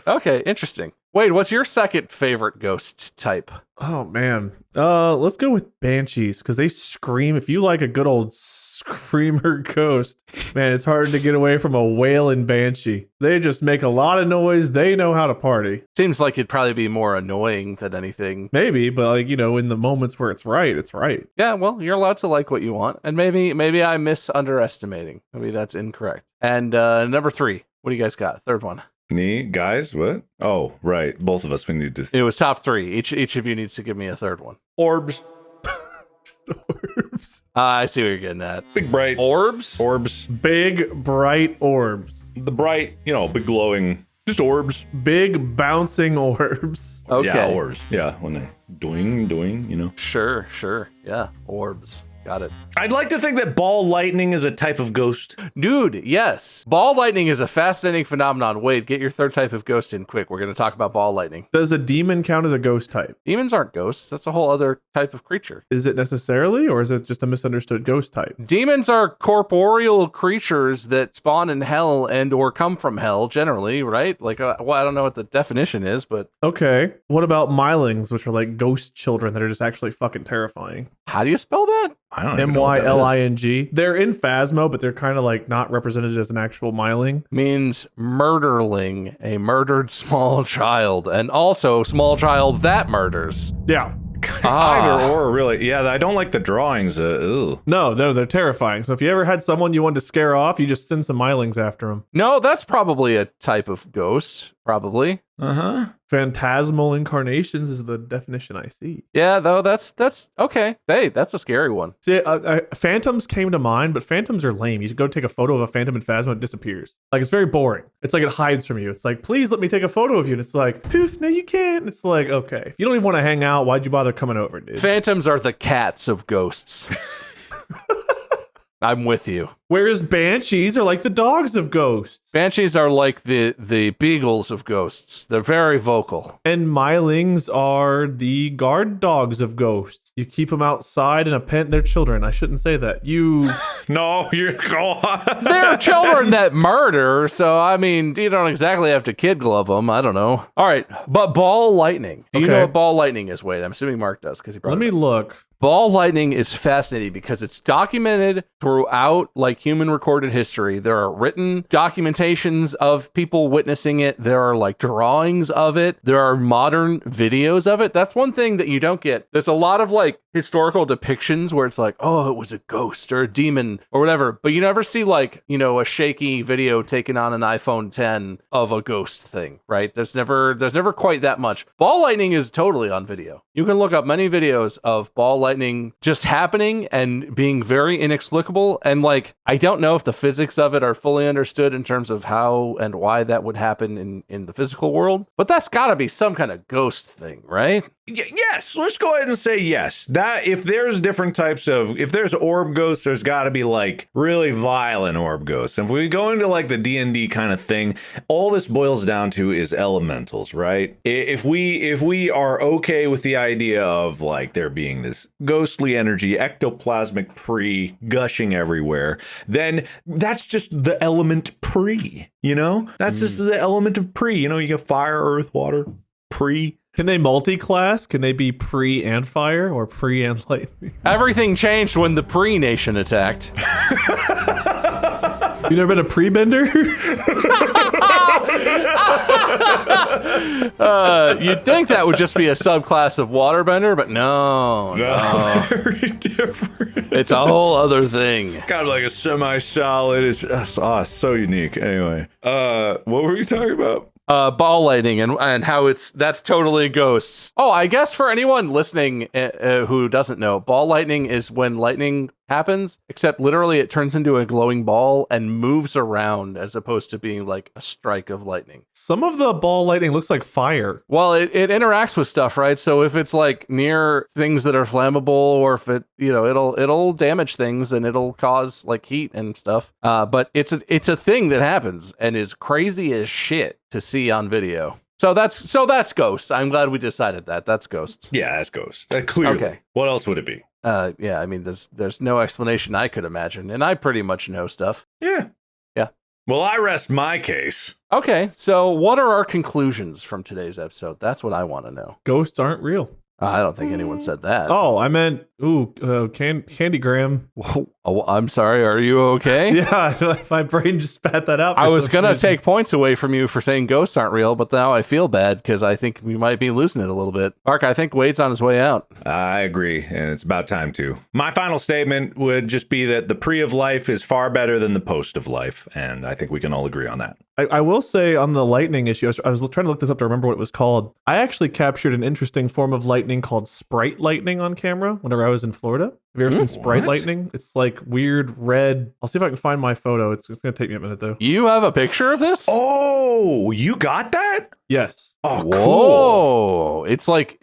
Speaker 2: Okay, interesting. Wade, what's your second favorite ghost type?
Speaker 3: Oh man. Let's go with banshees because they scream. If you like a good old screamer ghost, man, it's hard to get away from a wailing banshee. They just make a lot of noise. They know how to party.
Speaker 2: Seems like it'd probably be more annoying than anything.
Speaker 3: Maybe, but like, in the moments where it's right, it's right.
Speaker 2: Yeah, well, you're allowed to like what you want. And maybe I'm underestimating. Maybe that's incorrect. And number 3, what do you guys got? Third one.
Speaker 4: Me, guys, what? Oh, right. Both of us, we need to...
Speaker 2: It was top 3. Each of you needs to give me a third one.
Speaker 4: Orbs.
Speaker 3: Orbs.
Speaker 2: I see what you're getting at.
Speaker 4: Big bright.
Speaker 2: Orbs?
Speaker 4: Orbs.
Speaker 3: Big bright orbs.
Speaker 4: The bright, big glowing, just orbs.
Speaker 3: Big bouncing orbs.
Speaker 2: Okay.
Speaker 4: Yeah, orbs. Yeah, when they doing,
Speaker 2: Sure. Yeah, orbs. Got it.
Speaker 4: I'd like to think that ball lightning is a type of ghost.
Speaker 2: Dude, yes. Ball lightning is a fascinating phenomenon. Wade, get your third type of ghost in quick. We're going to talk about ball lightning.
Speaker 3: Does a demon count as a ghost type?
Speaker 2: Demons aren't ghosts. That's a whole other type of creature.
Speaker 3: Is it necessarily, or is it just a misunderstood ghost type?
Speaker 2: Demons are corporeal creatures that spawn in hell and or come from hell, generally, right? Like, I don't know what the definition is, but...
Speaker 3: Okay. What about Mylings, which are like ghost children that are just actually fucking terrifying?
Speaker 2: How do you spell that?
Speaker 4: I don't even know what that is.
Speaker 3: Myling. They're in Phasmo, but they're kind of like not represented as an actual myling.
Speaker 2: Means murderling, a murdered small child, and also small child that murders.
Speaker 3: Yeah.
Speaker 4: Either or, really. Yeah, I don't like the drawings. Ew.
Speaker 3: No, they're terrifying. So if you ever had someone you wanted to scare off, you just send some mylings after them.
Speaker 2: No, that's probably a type of ghost. Probably.
Speaker 4: Uh-huh.
Speaker 3: Phantasmal incarnations is the definition I see.
Speaker 2: Yeah, though that's okay. Hey, that's a scary one.
Speaker 3: See, phantoms came to mind, but phantoms are lame. You go take a photo of a phantom in Phasmo, it disappears. Like, it's very boring. It's like it hides from you. It's like, please let me take a photo of you. And it's like, poof, no, you can't. And it's like, okay. If you don't even want to hang out, why'd you bother coming over, dude?
Speaker 2: Phantoms are the cats of ghosts. I'm with you.
Speaker 3: Whereas banshees are like the dogs of ghosts.
Speaker 2: Banshees are like the beagles of ghosts. They're very vocal.
Speaker 3: And mylings are the guard dogs of ghosts. You keep them outside in a pen. They're children. I shouldn't say that.
Speaker 4: No, you're go on.
Speaker 2: They're children that murder, so I mean, you don't exactly have to kid glove them. I don't know. All right, but ball lightning. Do you know what ball lightning is, Wade? I'm assuming Mark does because he brought
Speaker 3: Let
Speaker 2: it
Speaker 3: me
Speaker 2: up.
Speaker 3: look.
Speaker 2: Ball lightning is fascinating because it's documented throughout like human recorded history. There are written documentations of people witnessing it. There are like drawings of it. There are modern videos of it. That's one thing that you don't get. There's a lot of like historical depictions where it's like, oh, it was a ghost or a demon or whatever. But you never see like, you know, a shaky video taken on an iPhone 10 of a ghost thing, right? There's never quite that much. Ball lightning is totally on video. You can look up many videos of ball lightning just happening and being very inexplicable. And like, I don't know if the physics of it are fully understood in terms of how and why that would happen in the physical world, but that's gotta be some kind of ghost thing, right?
Speaker 4: Yes, let's go ahead and say yes. That if there's different types of, if there's orb ghosts, there's got to be like really violent orb ghosts. And if we go into like the D&D kind of thing, all this boils down to is elementals, right? If we are okay with the idea of like there being this ghostly energy, ectoplasmic pre gushing everywhere, then that's just the element pre, you know? That's just the element of pre, you know, you get fire, earth, water, pre.
Speaker 3: Can they multi-class? Can they be pre and fire or pre and lightning?
Speaker 2: Everything changed when the pre-nation attacked.
Speaker 3: You never been a pre-bender?
Speaker 2: You'd think that would just be a subclass of waterbender, but no.
Speaker 4: Very different.
Speaker 2: It's a whole other thing.
Speaker 4: Kind of like a semi-solid. It's so unique. Anyway, what were you talking about?
Speaker 2: Ball lightning and how that's totally ghosts. Oh, I guess for anyone listening who doesn't know, ball lightning is when lightning happens, except literally it turns into a glowing ball and moves around as opposed to being like a strike of lightning.
Speaker 3: Some of the ball lightning looks like fire.
Speaker 2: Well, it interacts with stuff, right? So if it's like near things that are flammable, or if it, you know, it'll damage things and it'll cause like heat and stuff. But it's a thing that happens and is crazy as shit to see on video. So that's ghosts. I'm glad we decided that. That's ghosts.
Speaker 4: Yeah, that's ghosts. Clearly.
Speaker 2: Okay.
Speaker 4: What else would it be?
Speaker 2: Yeah, I mean, there's no explanation I could imagine, and I pretty much know stuff.
Speaker 4: Yeah.
Speaker 2: Yeah.
Speaker 4: Well, I rest my case.
Speaker 2: Okay, so what are our conclusions from today's episode? That's what I want to know.
Speaker 3: Ghosts aren't real.
Speaker 2: I don't think anyone said that.
Speaker 3: Oh, I meant, Candygram.
Speaker 2: Oh, I'm sorry, are you okay?
Speaker 3: Yeah, my brain just spat that out.
Speaker 2: I was going to take points away from you for saying ghosts aren't real, but now I feel bad because I think we might be losing it a little bit. Mark, I think Wade's on his way out.
Speaker 4: I agree, and it's about time too. My final statement would just be that the pre of life is far better than the post of life, and I think we can all agree on that.
Speaker 3: I will say on the lightning issue, I was trying to look this up to remember what it was called. I actually captured an interesting form of lightning called sprite lightning on camera whenever I was in Florida. Have you ever seen sprite lightning? It's like weird red. I'll see if I can find my photo. It's going to take me a minute though.
Speaker 2: You have a picture of this?
Speaker 4: Oh, you got that?
Speaker 3: Yes.
Speaker 4: Oh, cool.
Speaker 2: Whoa. It's like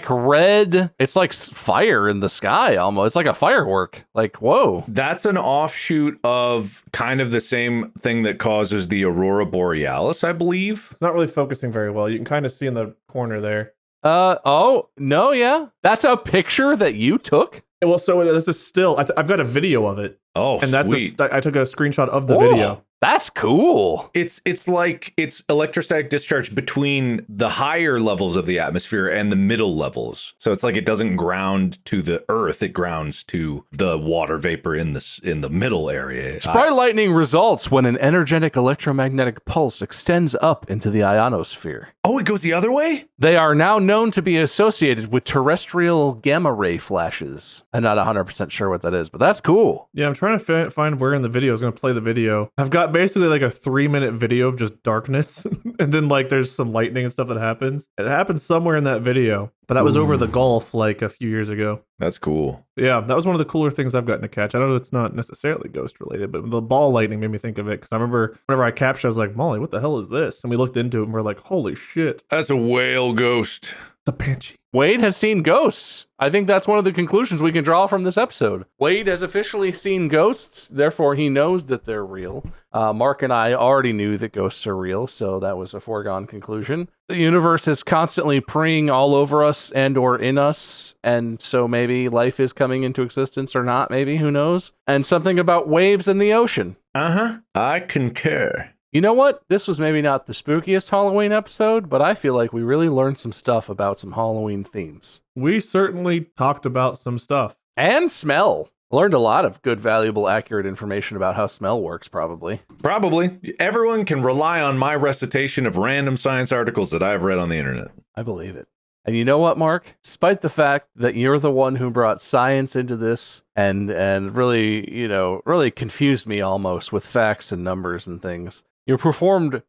Speaker 2: red. It's like fire in the sky almost. It's like a firework. Like, whoa.
Speaker 4: That's an offshoot of kind of the same thing that causes the aurora borealis, I believe.
Speaker 3: It's not really focusing very well. You can kind of see in the corner there.
Speaker 2: Oh, no, yeah. That's a picture that you took?
Speaker 3: Well, so this is still, I've got a video of it.
Speaker 4: Oh,
Speaker 3: and that's
Speaker 4: sweet.
Speaker 3: I took a screenshot of the video.
Speaker 2: That's cool.
Speaker 4: It's like it's electrostatic discharge between the higher levels of the atmosphere and the middle levels. So it's like it doesn't ground to the earth, it grounds to the water vapor in the middle area.
Speaker 2: Sprite lightning results when an energetic electromagnetic pulse extends up into the ionosphere.
Speaker 4: Oh, it goes the other way?
Speaker 2: They are now known to be associated with terrestrial gamma ray flashes. I'm not 100% sure what that is, but that's cool.
Speaker 3: Yeah, I'm trying to find where in the video I was going to play the video. I've got basically like a 3-minute video of just darkness, and then like there's some lightning and stuff that happens. It happens somewhere in that video, but that was over the Gulf like a few years ago.
Speaker 4: That's cool.
Speaker 3: Yeah, that was one of the cooler things I've gotten to catch. I know it's not necessarily ghost related, but the ball lightning made me think of it because I remember whenever I captured, I was like, Molly, what the hell is this? And we looked into it and we're like, holy shit.
Speaker 4: That's a whale ghost.
Speaker 3: It's a banshee.
Speaker 2: Wade has seen ghosts. I think that's one of the conclusions we can draw from this episode. Wade has officially seen ghosts, therefore he knows that they're real. Mark and I already knew that ghosts are real, so that was a foregone conclusion. The universe is constantly preying all over us and or in us, and so maybe life is coming into existence or not, maybe, who knows? And something about waves in the ocean.
Speaker 4: Uh-huh. I concur.
Speaker 2: You know what? This was maybe not the spookiest Halloween episode, but I feel like we really learned some stuff about some Halloween themes.
Speaker 3: We certainly talked about some stuff.
Speaker 2: And smell. Learned a lot of good, valuable, accurate information about how smell works, probably.
Speaker 4: Probably. Everyone can rely on my recitation of random science articles that I've read on the internet.
Speaker 2: I believe it. And you know what, Mark? Despite the fact that you're the one who brought science into this and really, really confused me almost with facts and numbers and things, you performed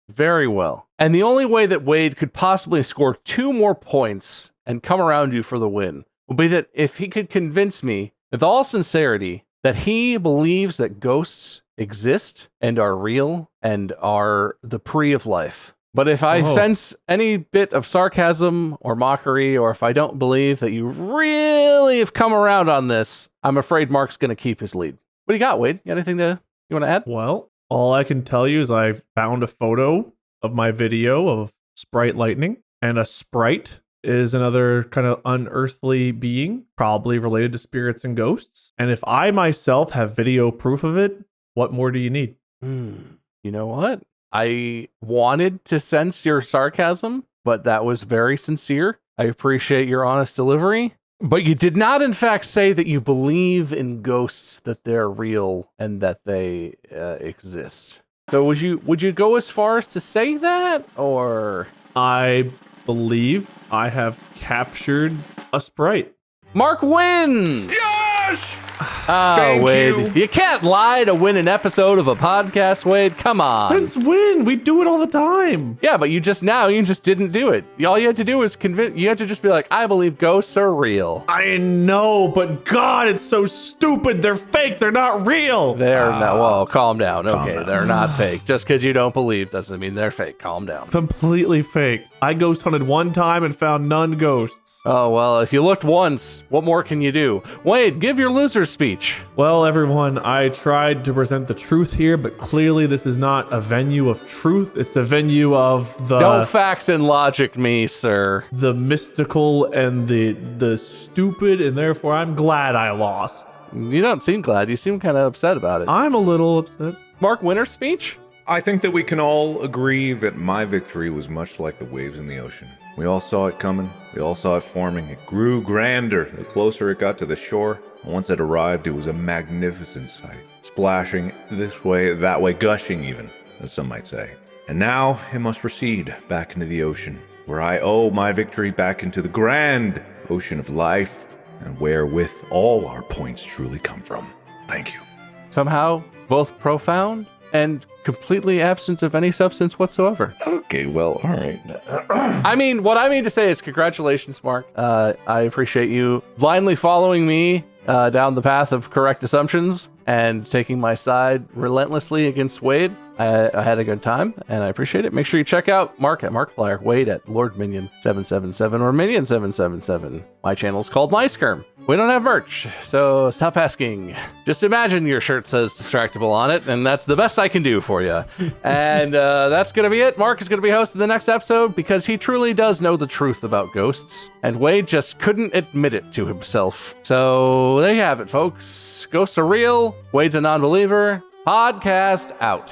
Speaker 2: very well. And the only way that Wade could possibly score 2 more points and come around you for the win would be that if he could convince me, with all sincerity, that he believes that ghosts exist and are real and are the pre of life. But if I sense any bit of sarcasm or mockery, or if I don't believe that you really have come around on this, I'm afraid Mark's going to keep his lead. What do you got, Wade? You got anything you want to add?
Speaker 3: Well, all I can tell you is I found a photo of my video of Sprite lightning, and a sprite is another kind of unearthly being, probably related to spirits and ghosts. And if I myself have video proof of it, what more do you need?
Speaker 2: You know what? I wanted to sense your sarcasm, but that was very sincere. I appreciate your honest delivery. But you did not, in fact, say that you believe in ghosts, that they're real, and that they exist. So would you go as far as to say that, or?
Speaker 3: I believe I have captured a sprite.
Speaker 2: Mark wins!
Speaker 4: Yes!
Speaker 2: Oh, Wade. You can't lie to win an episode of a podcast, Wade. Come on.
Speaker 3: Since when? We do it all the time.
Speaker 2: Yeah, but you just didn't do it. All you had to do was you had to just be like, I believe ghosts are real.
Speaker 3: I know, but God, it's so stupid. They're fake. They're not real.
Speaker 2: They're not. Well, calm down. Okay, they're not fake. Just because you don't believe doesn't mean they're fake. Calm down.
Speaker 3: Completely fake. I ghost hunted one time and found none ghosts.
Speaker 2: Oh, well, if you looked once, what more can you do? Wade, give your loser speech.
Speaker 3: Well, everyone, I tried to present the truth here, but clearly this is not a venue of truth. It's a venue of the...
Speaker 2: Don't facts and logic me, sir.
Speaker 3: The mystical and the stupid, and therefore I'm glad I lost.
Speaker 2: You don't seem glad. You seem kind of upset about it.
Speaker 3: I'm a little upset.
Speaker 2: Mark, winner speech?
Speaker 4: I think that we can all agree that my victory was much like the waves in the ocean. We all saw it coming. We all saw it forming. It grew grander the closer it got to the shore. And once it arrived, it was a magnificent sight. Splashing this way, that way, gushing even, as some might say. And now it must recede back into the ocean, where I owe my victory back into the grand ocean of life, and wherewith all our points truly come from. Thank you.
Speaker 2: Somehow, both profound and completely absent of any substance whatsoever.
Speaker 4: Okay, well, all right.
Speaker 2: I mean, what I mean to say is congratulations, Mark. I appreciate you blindly following me down the path of correct assumptions and taking my side relentlessly against Wade. I had a good time, and I appreciate it. Make sure you check out Mark at Markiplier, Wade at Lord Minion 777 or Minion 777. My channel's called My Skirm. We don't have merch, so stop asking. Just imagine your shirt says Distractible on it, and that's the best I can do for you. And that's going to be it. Mark is going to be hosting the next episode because he truly does know the truth about ghosts, and Wade just couldn't admit it to himself. So there you have it, folks. Ghosts are real. Wade's a non-believer. Podcast out.